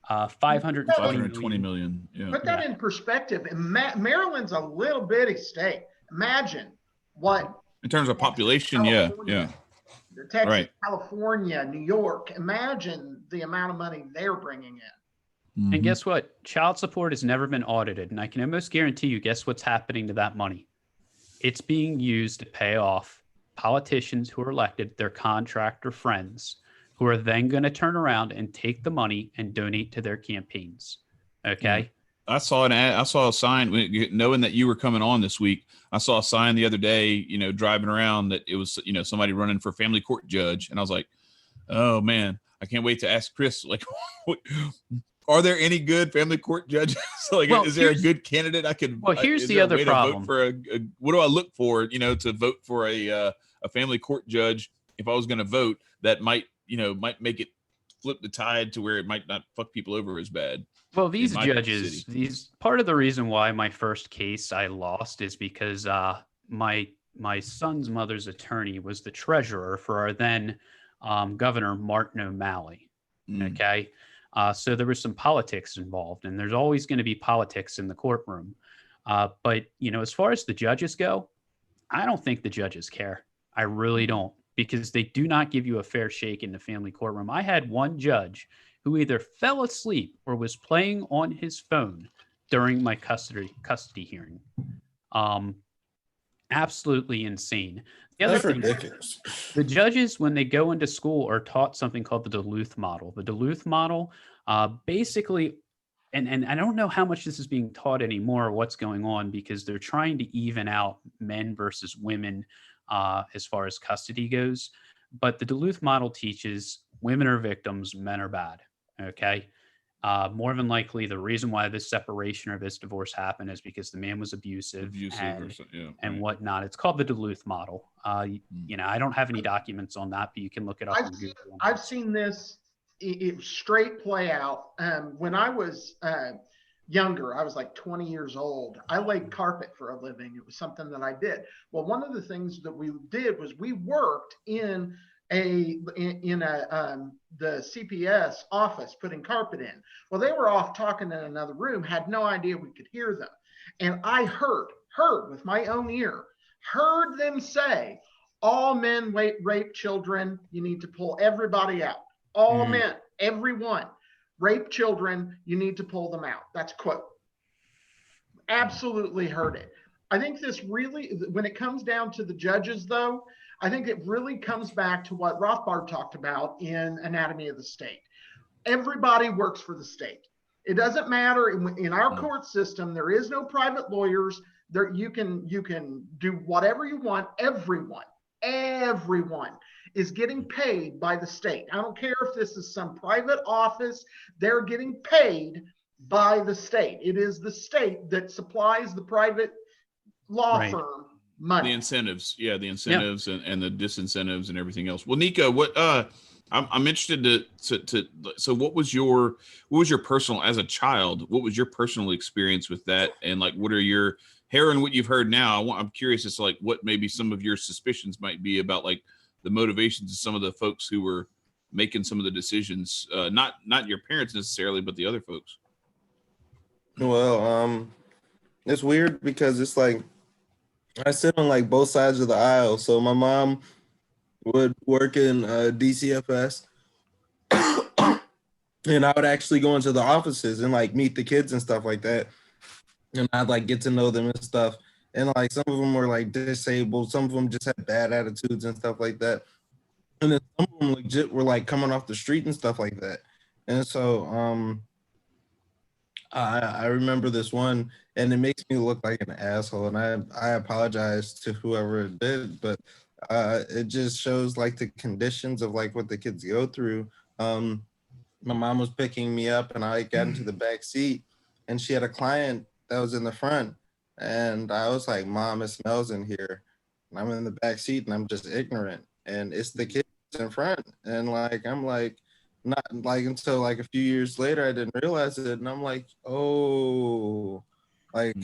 520 million. Yeah. Put that in perspective. Maryland's a little bitty state. Imagine what in terms of population. California, Texas, right. California, New York. Imagine the amount of money they're bringing in. And guess what? Child support has never been audited. And I can almost guarantee you, guess what's happening to that money? It's being used to pay off politicians who are elected, their contractor friends, who are then going to turn around and take the money and donate to their campaigns. Okay. I saw an ad. I saw a sign knowing that you were coming on this week. I saw a sign the other day, driving around that it was, somebody running for family court judge. And I was like, oh man, I can't wait to ask Chris, like, are there any good family court judges? Is there a good candidate I could? Well, here's the other problem. What do I look for, to vote for a family court judge if I was going to vote that might make it flip the tide to where it might not fuck people over as bad. Well, these judges, part of the reason why my first case I lost is because my son's mother's attorney was the treasurer for our then Governor Martin O'Malley. Okay. So there was some politics involved, and there's always going to be politics in the courtroom. But, as far as the judges go, I don't think the judges care. I really don't, because they do not give you a fair shake in the family courtroom. I had one judge who either fell asleep or was playing on his phone during my custody hearing. Absolutely insane. The other thing, ridiculous. The judges, when they go into school, are taught something called the Duluth model. The Duluth model, basically, and I don't know how much this is being taught anymore, what's going on, because they're trying to even out men versus women as far as custody goes. But the Duluth model teaches women are victims, men are bad. Okay. More than likely, the reason why this separation or this divorce happened is because the man was abusive and whatnot. It's called the Duluth model. I don't have any documents on that, but you can look it up on Google. I've seen this straight play out. When I was younger, I was like 20 years old. I laid carpet for a living. It was something that I did. Well, one of the things that we did was we worked in the CPS office putting carpet in. Well, they were off talking in another room, had no idea we could hear them. And I heard with my own ear, heard them say, all men rape children. You need to pull everybody out. All men, everyone, rape children. You need to pull them out. That's a quote. Absolutely heard it. I think this really, when it comes down to the judges, though, I think it really comes back to what Rothbard talked about in Anatomy of the State. Everybody works for the state. It doesn't matter in our court system. There is no private lawyers. There you can do whatever you want. Everyone is getting paid by the state. I don't care if this is some private office. They're getting paid by the state. It is the state that supplies the private law firm money. The incentives, the incentives and the disincentives and everything else. Well, Nico, what I'm interested to so what was your personal, as a child, what was your personal experience with that, and like what are your, hearing what you've heard now, I'm curious as to like what maybe some of your suspicions might be about like the motivations of some of the folks who were making some of the decisions, not your parents necessarily, but the other folks. Well, it's weird because it's like I sit on like both sides of the aisle. So my mom would work in DCFS and I would actually go into the offices and like meet the kids and stuff like that. and I'd like get to know them and stuff. And like some of them were like disabled, some of them just had bad attitudes and stuff like that. And then some of them legit were like coming off the street and stuff like that. And so I remember this one, and it makes me look like an asshole, and I apologize to whoever it did, but it just shows like the conditions of like what the kids go through. My mom was picking me up, and I got into the back seat, and she had a client that was in the front, and I was like, "Mom, it smells in here." And I'm in the back seat, and I'm just ignorant, and it's the kids in front, and like I'm like, not like until like a few years later, I didn't realize it, and I'm like, oh, like,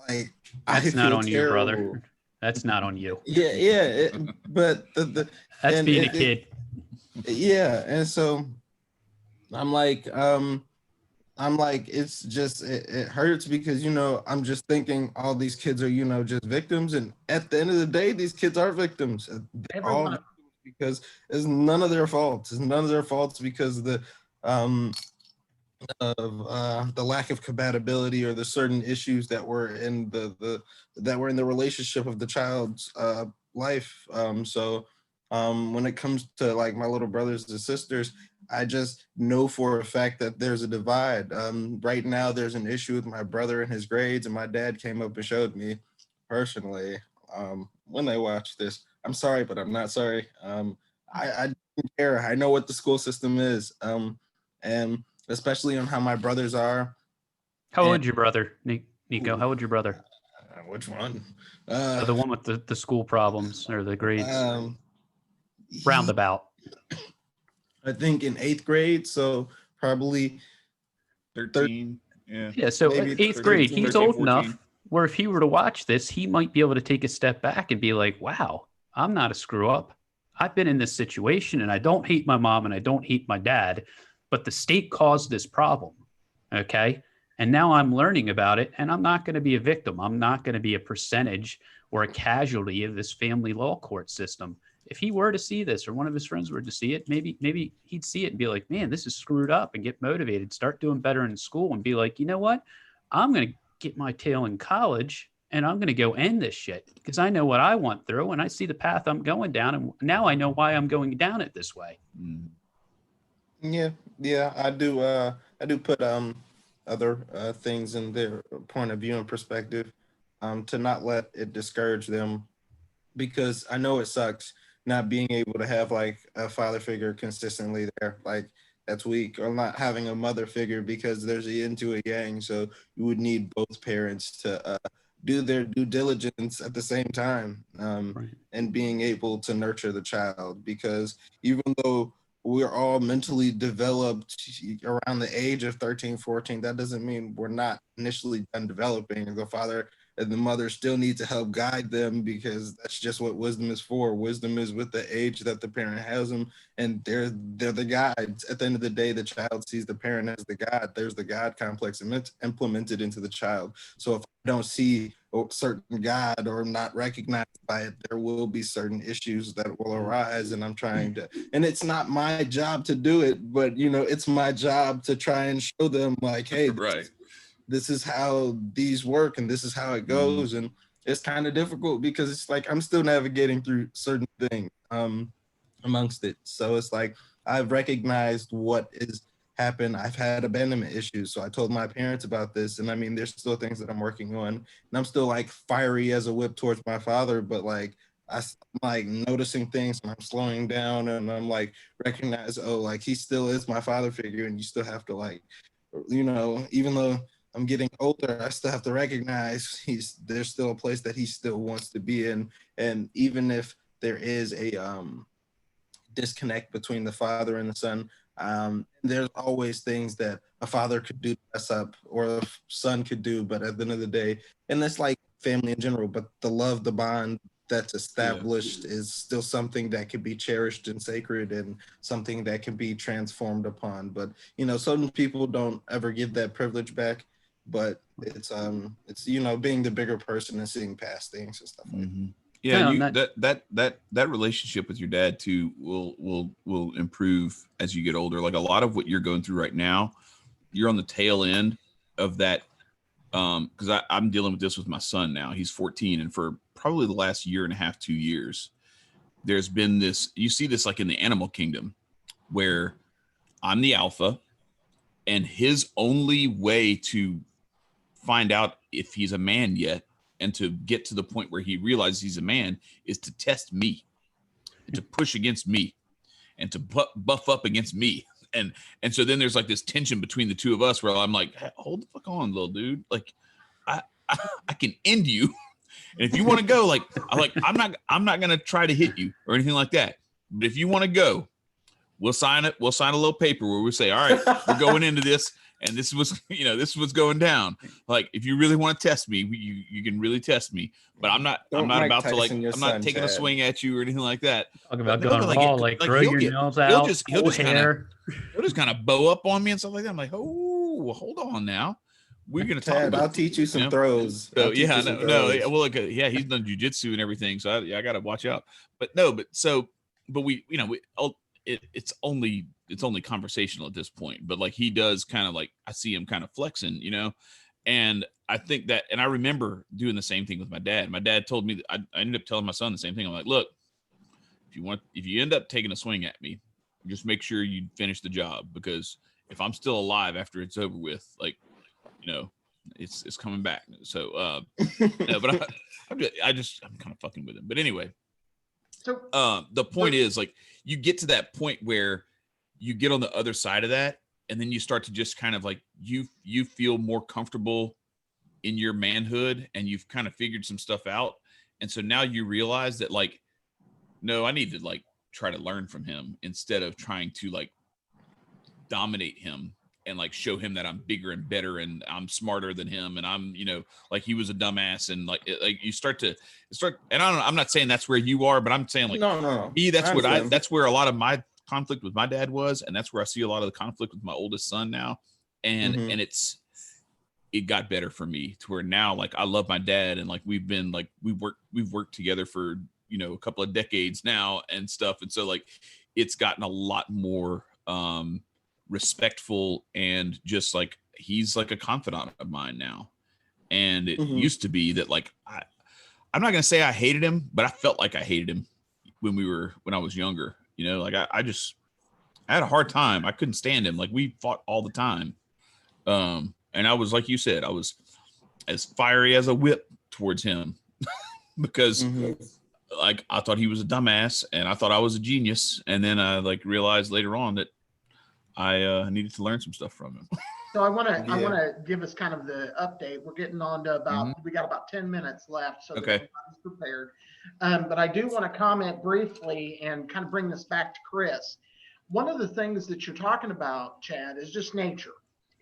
like That's I not feel on you, terrible. brother. That's not on you. Yeah, but That's being a kid. Yeah, and so I'm like, it's just it hurts because I'm just thinking all these kids are just victims, and at the end of the day, these kids are victims. They're all victims because it's none of their faults. It's none of their faults because of the lack of compatibility or the certain issues that were in the relationship of the child's life. So when it comes to like my little brothers and sisters, I just know for a fact that there's a divide. Right now, there's an issue with my brother and his grades, and my dad came up and showed me personally when they watch this. I'm sorry, but I'm not sorry. I don't care. I know what the school system is, and especially on how my brothers are. How old your brother, Nico? How old your brother? Which one? The one with the school problems or the grades? Roundabout. I think in 8th grade, so probably 13. Yeah. Yeah, so 8th grade, he's 13, old 14. Enough where if he were to watch this, he might be able to take a step back and be like, wow, I'm not a screw up. I've been in this situation, and I don't hate my mom and I don't hate my dad, but the state caused this problem, okay? And now I'm learning about it, and I'm not going to be a victim. I'm not going to be a percentage or a casualty of this family law court system. If he were to see this, or one of his friends were to see it, maybe he'd see it and be like, man, this is screwed up, and get motivated, start doing better in school, and be like, you know what? I'm going to get my tail in college, and I'm going to go end this shit because I know what I went through, and I see the path I'm going down, and now I know why I'm going down it this way. Yeah, I do put other things in their point of view and perspective, to not let it discourage them, because I know it sucks not being able to have like a father figure consistently there. Like that's weak, or not having a mother figure, because there's a yin to a yang. So you would need both parents to do their due diligence at the same time, Right. and being able to nurture the child, because even though we're all mentally developed around the age of 13, 14, that doesn't mean we're not initially done developing. The father and the mother still need to help guide them, because that's just what wisdom is for. Wisdom is with the age that the parent has them, and they're the guides. At the end of the day, the child sees the parent as the God. There's the God complex implemented into the child. So if I don't see a certain God or not recognized by it, there will be certain issues that will arise, and I'm trying to, and it's not my job to do it, but it's my job to try and show them like, hey, right, this is how these work, and this is how it goes. And it's kind of difficult because it's like I'm still navigating through certain things amongst it. So it's like I've recognized what is happened. I've had abandonment issues, so I told my parents about this, and I mean there's still things that I'm working on, and I'm still like fiery as a whip towards my father, but like I'm like noticing things, and I'm slowing down, and I'm like recognize, oh, like he still is my father figure, and you still have to like, even though I'm getting older, I still have to recognize there's still a place that he still wants to be in. And even if there is a disconnect between the father and the son, there's always things that a father could do to mess up, or a son could do, but at the end of the day, and that's like family in general, but the love, the bond that's established is still something that can be cherished and sacred, and something that can be transformed upon. But certain people don't ever give that privilege back, but it's being the bigger person and seeing past things and stuff like that. Yeah, that relationship with your dad too will improve as you get older. Like a lot of what you're going through right now, you're on the tail end of that because I'm dealing with this with my son now. He's 14, and for probably the last year and a half, 2 years, there's been this. You see this like in the animal kingdom, where I'm the alpha, and his only way to find out if he's a man yet, and to get to the point where he realizes he's a man, is to test me, to push against me, and to buff up against me. And so then there's like this tension between the two of us where I'm like, hey, hold the fuck on, little dude. Like I can end you. And if you want to go, like I'm not gonna try to hit you or anything like that. But if you want to go, we'll sign it. We'll sign a little paper where we say, all right, we're going into this, and this was, this is what's going down. Like, if you really want to test me, you can really test me. But I'm not about to, like, I'm not taking a swing at you or anything like that. Talking about going raw, like grow your nails out, he'll just kind of bow up on me and stuff like that. I'm like, oh, hold on now. We're gonna talk about. I'll teach you some throws. So yeah, no. Well, like, yeah, he's done jujitsu and everything, so I got to watch out. But we, it's only conversational at this point. But like, he does kind of like, I see him kind of flexing, and I think that, and I remember doing the same thing with my dad. My dad told me, I ended up telling my son the same thing. I'm like, look, if you end up taking a swing at me, just make sure you finish the job, because if I'm still alive after it's over with, like, it's coming back. So, no, but I'm kind of fucking with him. But anyway, so the point is, like, you get to that point where you get on the other side of that, and then you start to just kind of like, you feel more comfortable in your manhood, and you've kind of figured some stuff out. And so now you realize that, like, no, I need to like try to learn from him instead of trying to like dominate him and like show him that I'm bigger and better and I'm smarter than him, and I'm, like, he was a dumbass, and like you start, and I'm not saying that's where you are, but I'm saying, like, no. That's where a lot of my conflict with my dad was, and that's where I see a lot of the conflict with my oldest son now, and it got better for me to where now, like, I love my dad, and like we've worked together for a couple of decades now and stuff, and so like it's gotten a lot more respectful, and just like he's like a confidant of mine now. And it used to be that, like, I'm not gonna say I hated him, but I felt like I hated him when I was younger. Like I had a hard time. I couldn't stand him. Like, we fought all the time. And I was, like you said, I was as fiery as a whip towards him because like I thought he was a dumbass and I thought I was a genius. And then I like realized later on that I needed to learn some stuff from him. So I want to give us kind of the update. We're getting on to we got about 10 minutes left, so okay, everybody's prepared. But I do want to comment briefly and kind of bring this back to Chris. One of the things that you're talking about, Chad, is just nature.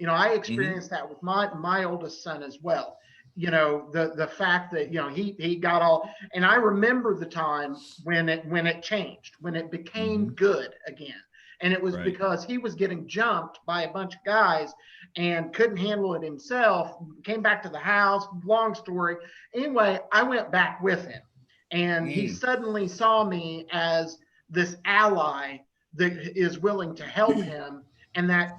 I experienced that with my oldest son as well. The fact that he got all, and I remember the time when it changed, when it became good again. And it was because he was getting jumped by a bunch of guys and couldn't handle it himself, came back to the house, long story. Anyway, I went back with him, and he suddenly saw me as this ally that is willing to help him. And that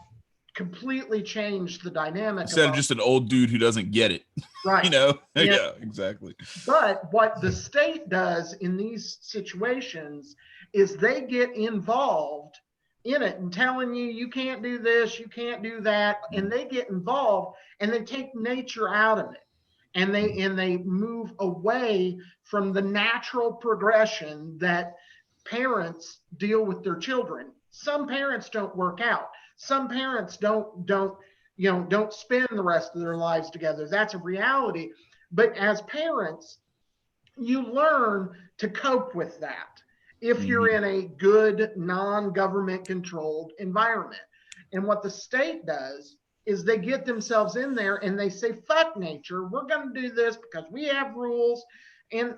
completely changed the dynamic. Instead of just an old dude who doesn't get it. Right. Yeah, exactly. But what the state does in these situations is they get involved in it and telling you can't do this, you can't do that, and they get involved and they take nature out of it, and they move away from the natural progression that parents deal with their children. Some parents don't work out. Some parents don't spend the rest of their lives together. That's a reality. But as parents, you learn to cope with that if you're in a good non-government controlled environment. And what the state does is they get themselves in there and they say, fuck nature, we're going to do this because we have rules. And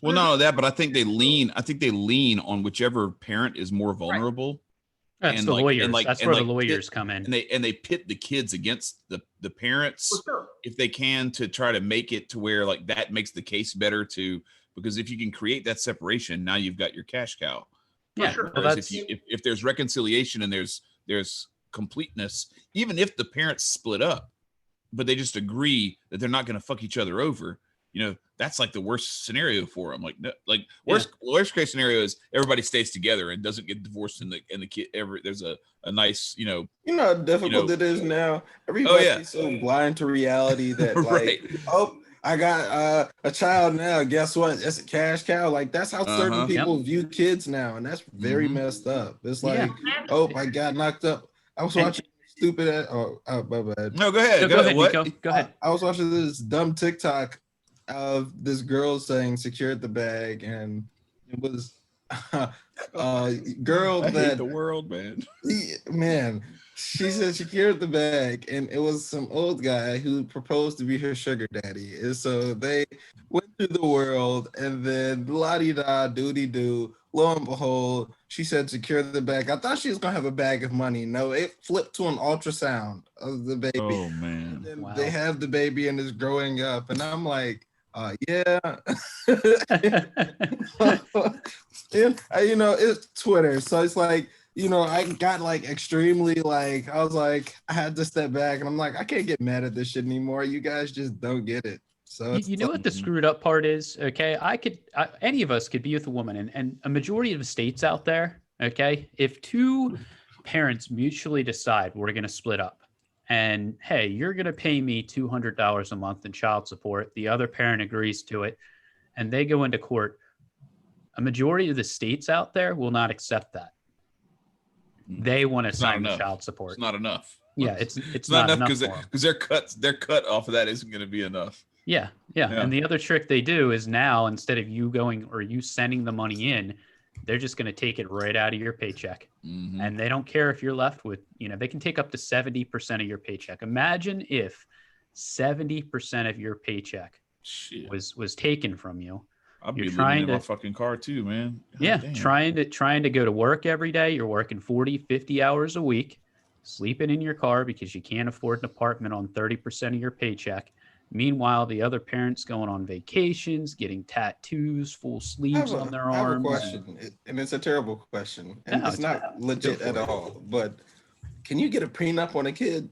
well, not only that, but I think they lean on whichever parent is more vulnerable. Right. That's the lawyers. That's where the lawyers come in. And they pit the kids against the parents if they can, to try to make it to where like that makes the case better too. Because if you can create that separation, now you've got your cash cow. Yeah. Well, if there's reconciliation and there's completeness, even if the parents split up, they just agree that they're not going to fuck each other over, that's like the worst scenario for them. Like, worst case scenario is everybody stays together and doesn't get divorced, and the kid there's a nice, how difficult it is now. Everybody's so blind to reality that like, oh, I got a child now. Guess what? It's a cash cow. Like, that's how certain people view kids now, and that's very messed up. It's like, oh, I got knocked up. I was watching stupid. My bad. No, go ahead. Go ahead, what? Nico. Go ahead. I was watching this dumb TikTok of this girl saying "secured the bag," and it was girl I that hate the world, man. Man, she said she secured the bag, and it was some old guy who proposed to be her sugar daddy. And so they went through the world, and then la-di-da, doody-doo, lo and behold, she said secure the bag. I thought she was gonna have a bag of money. No, it flipped to an ultrasound of the baby. Oh man. And they have the baby and it's growing up, and I'm like, yeah. And it's Twitter, so it's like, I got like extremely like, I was like, I had to step back, and I'm like, I can't get mad at this shit anymore. You guys just don't get it. So you know what the screwed up part is? Okay, any of us could be with a woman, and a majority of states out there. Okay, if two parents mutually decide we're going to split up, and hey, you're going to pay me $200 a month in child support, the other parent agrees to it, and they go into court, a majority of the states out there will not accept that. They want to sign the child support. It's not enough. Yeah, it's not enough because their cut off of that isn't going to be enough. Yeah. And the other trick they do is now, instead of you going or you sending the money in, they're just going to take it right out of your paycheck. Mm-hmm. And they don't care if you're left with, they can take up to 70% of your paycheck. Imagine if 70% of your paycheck was taken from you. I'll be living in my fucking car too, man. God, trying to go to work every day. You're working 40, 50 hours a week, sleeping in your car because you can't afford an apartment on 30% of your paycheck. Meanwhile, the other parents going on vacations, getting tattoos, full sleeves on their arms. I have a question, and it's a terrible question, and it's not legit at all. But can you get a prenup on a kid?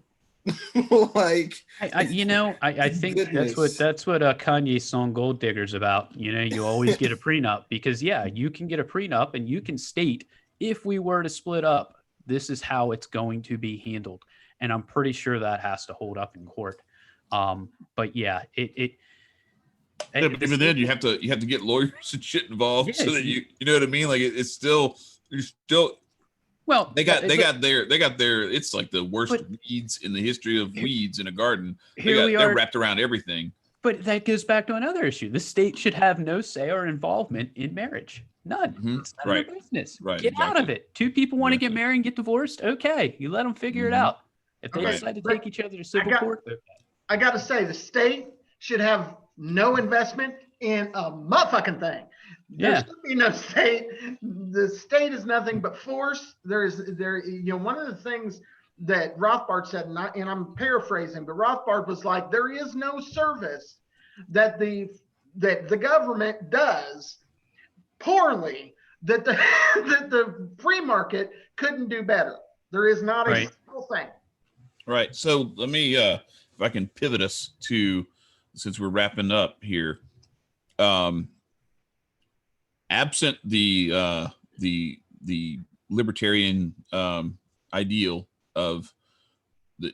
Like, I think that's what Kanye's song "Gold Digger's" about. You always get a prenup because you can get a prenup and you can state, if we were to split up, this is how it's going to be handled, and I'm pretty sure that has to hold up in court. But yeah, but even then you have to get lawyers and shit involved so that you know what I mean? Like it's still, well, they got their, it's like the worst weeds in the history of weeds in a garden. They're wrapped around everything. But that goes back to another issue. The state should have no say or involvement in marriage. None. Mm-hmm. It's none of their business. Right. Get out of it. Two people want to get married and get divorced. Okay. You let them figure it out. If they decide to take each other to civil court, I got to say, the state should have no investment in a motherfucking thing. There should be no state. The state is nothing but force. One of the things that Rothbard said, and I'm paraphrasing, but Rothbard was like, there is no service that the government does poorly that the free market couldn't do better. There is not a single thing. Right. So let me, if I can pivot us to, since we're wrapping up here, absent the libertarian ideal of the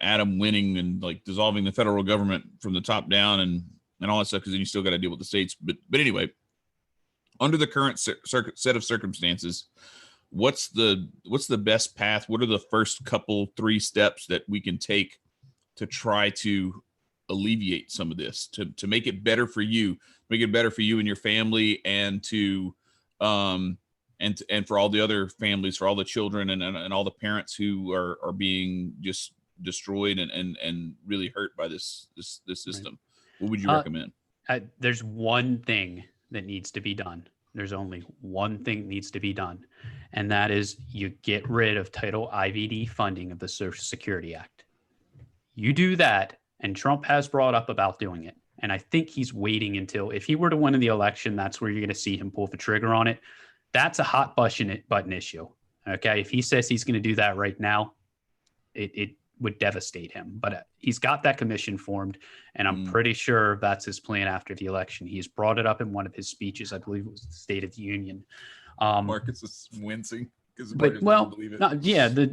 Adam winning and like dissolving the federal government from the top down and all that stuff, because then you still got to deal with the states. But anyway, under the current set of circumstances, what's the best path? What are the first three steps that we can take to try to alleviate some of this, to make it better for you, and your family, and to and for all the other families, for all the children and all the parents who are being just destroyed and really hurt by this system? What would you recommend? There's one thing that needs to be done. There's only one thing that needs to be done, and that is you get rid of Title IVD funding of the Social Security Act. You do that, and Trump has brought up about doing it, and I think he's waiting until, if he were to win in the election, that's where you're going to see him pull the trigger on it. That's a hot button issue. Okay, if he says he's going to do that right now, would devastate him. But he's got that commission formed, and I'm pretty sure that's his plan after the election. He's brought it up in one of his speeches. I believe it was the State of the Union. Marcus is wincing. But, well,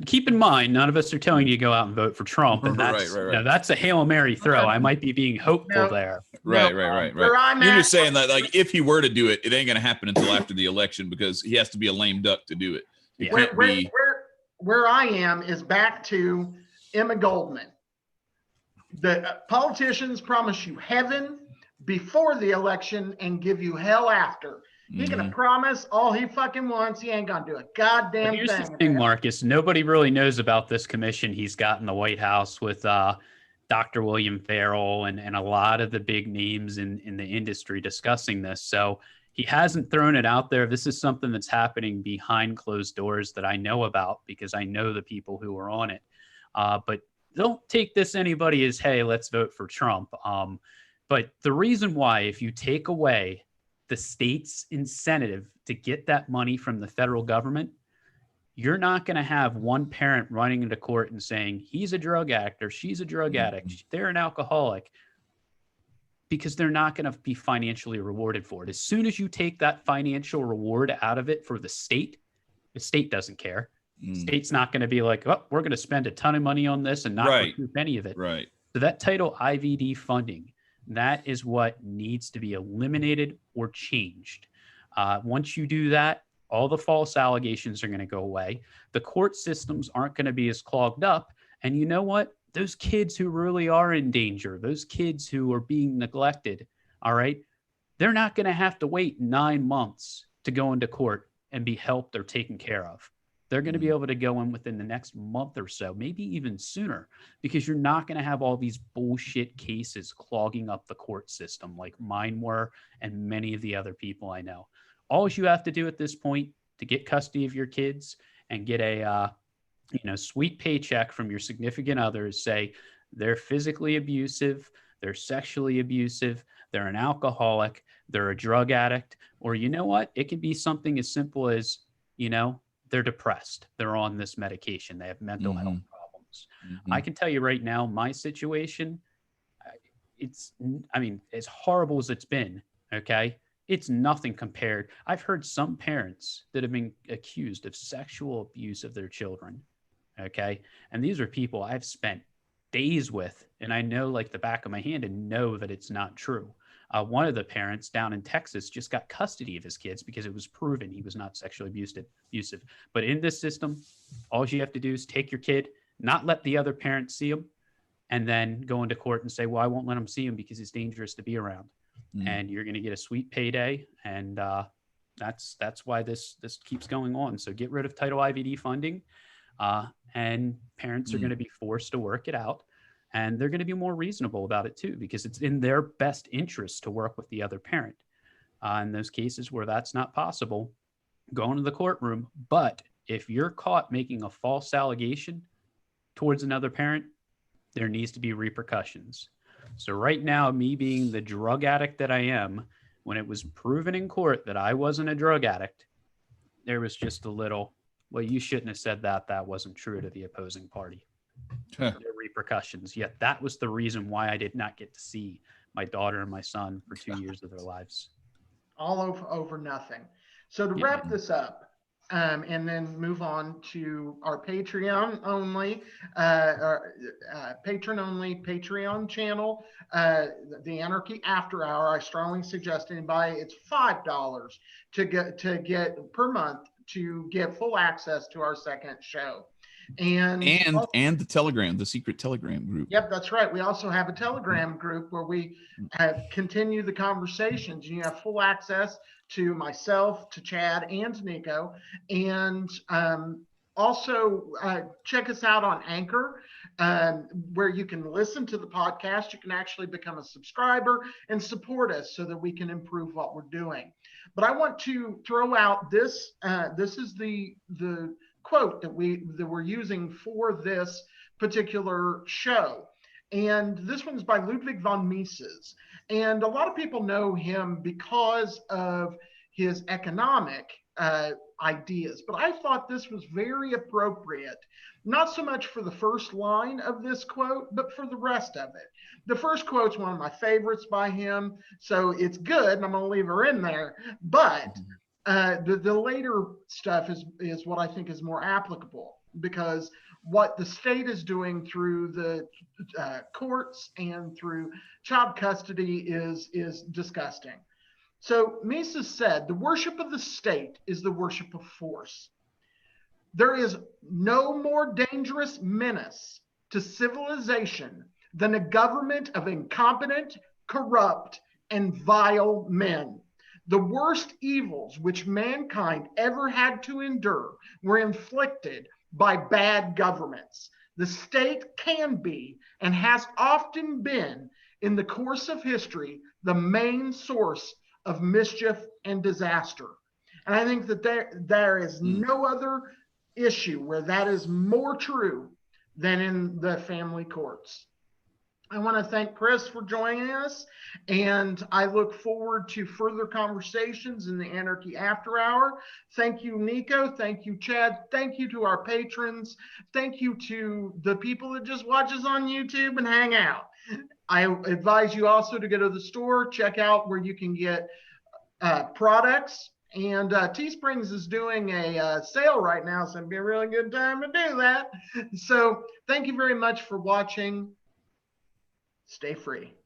keep in mind, none of us are telling you to go out and vote for Trump, and that's that's a Hail Mary throw. I might be being hopeful there. Right. You're just saying that, like, if he were to do it, it ain't gonna happen until after the election because he has to be a lame duck to do it. He can't be. Where I am is back to Emma Goldman. The politicians promise you heaven before the election and give you hell after. He's gonna promise all he fucking wants. He ain't gonna do a goddamn Here's thing. the thing, Marcus. Nobody really knows about this commission he's got in the White House with Dr. William Farrell and a lot of the big names in the industry discussing this. So he hasn't thrown it out there. This is something that's happening behind closed doors that I know about because I know the people who are on it. But don't take this anybody as, hey, let's vote for Trump. But the reason why, if you take away the state's incentive to get that money from the federal government, you're not going to have one parent running into court and saying he's a drug addict or she's a drug addict, they're an alcoholic, because they're not going to be financially rewarded for it. As soon as you take that financial reward out of it for the state doesn't care. The state's not going to be like, oh, we're going to spend a ton of money on this and not recoup any of it. Right. So that Title IVD funding, that is what needs to be eliminated or changed. Once you do that, all the false allegations are going to go away. The court systems aren't going to be as clogged up. And you know what? Those kids who really are in danger, those kids who are being neglected, all right, they're not going to have to wait 9 months to go into court and be helped or taken care of. They're going to be able to go in within the next month or so, maybe even sooner, because you're not going to have all these bullshit cases clogging up the court system like mine were and many of the other people I know. All you have to do at this point to get custody of your kids and get a sweet paycheck from your significant other is say they're physically abusive, they're sexually abusive, they're an alcoholic, they're a drug addict, or you know what? It can be something as simple as, they're depressed. They're on this medication. They have mental health problems. I can tell you right now, my situation, as horrible as it's been, okay, it's nothing compared. I've heard some parents that have been accused of sexual abuse of their children, okay? And these are people I've spent days with, and I know like the back of my hand and know that it's not true. One of the parents down in Texas just got custody of his kids because it was proven he was not sexually abusive. But in this system, all you have to do is take your kid, not let the other parent see him, and then go into court and say, well, I won't let him see him because he's dangerous to be around. And you're going to get a sweet payday. And that's why this keeps going on. So get rid of Title IVD funding, and parents are going to be forced to work it out. And they're going to be more reasonable about it too, because it's in their best interest to work with the other parent. In those cases where that's not possible, go into the courtroom. But if you're caught making a false allegation towards another parent, there needs to be repercussions. So right now, me being the drug addict that I am, when it was proven in court that I wasn't a drug addict, there was just a little, well, you shouldn't have said that. That wasn't true to the opposing party. There are repercussions. Yet that was the reason why I did not get to see my daughter and my son for 2 years of their lives. All over nothing. So to wrap this up, and then move on to our Patreon only, patron only Patreon channel, the Anarchy After Hour. I strongly suggest anybody. It's $5 to get per month to get full access to our second show. And the Telegram, the secret Telegram group. Yep, that's right. We also have a Telegram group where we continue the conversations. You have full access to myself, to Chad, and to Nico. And also check us out on Anchor, where you can listen to the podcast. You can actually become a subscriber and support us so that we can improve what we're doing. But I want to throw out this. This is the quote that we're using for this particular show. And this one's by Ludwig von Mises. And a lot of people know him because of his economic ideas, but I thought this was very appropriate, not so much for the first line of this quote, but for the rest of it. The first quote's one of my favorites by him, so it's good, and I'm going to leave her in there. But the later stuff is what I think is more applicable, because what the state is doing through the courts and through child custody is disgusting. So Mises said, the worship of the state is the worship of force. There is no more dangerous menace to civilization than a government of incompetent, corrupt, and vile men. The worst evils which mankind ever had to endure were inflicted by bad governments. The state can be, and has often been, in the course of history, the main source of mischief and disaster. And I think that there is no other issue where that is more true than in the family courts. I want to thank Chris for joining us, and I look forward to further conversations in the Anarchy After Hour. Thank you, Nico. Thank you, Chad. Thank you to our patrons. Thank you to the people that just watch us on YouTube and hang out. I advise you also to go to the store, check out where you can get products. And Teesprings is doing a sale right now, so it'd be a really good time to do that. So thank you very much for watching. Stay free.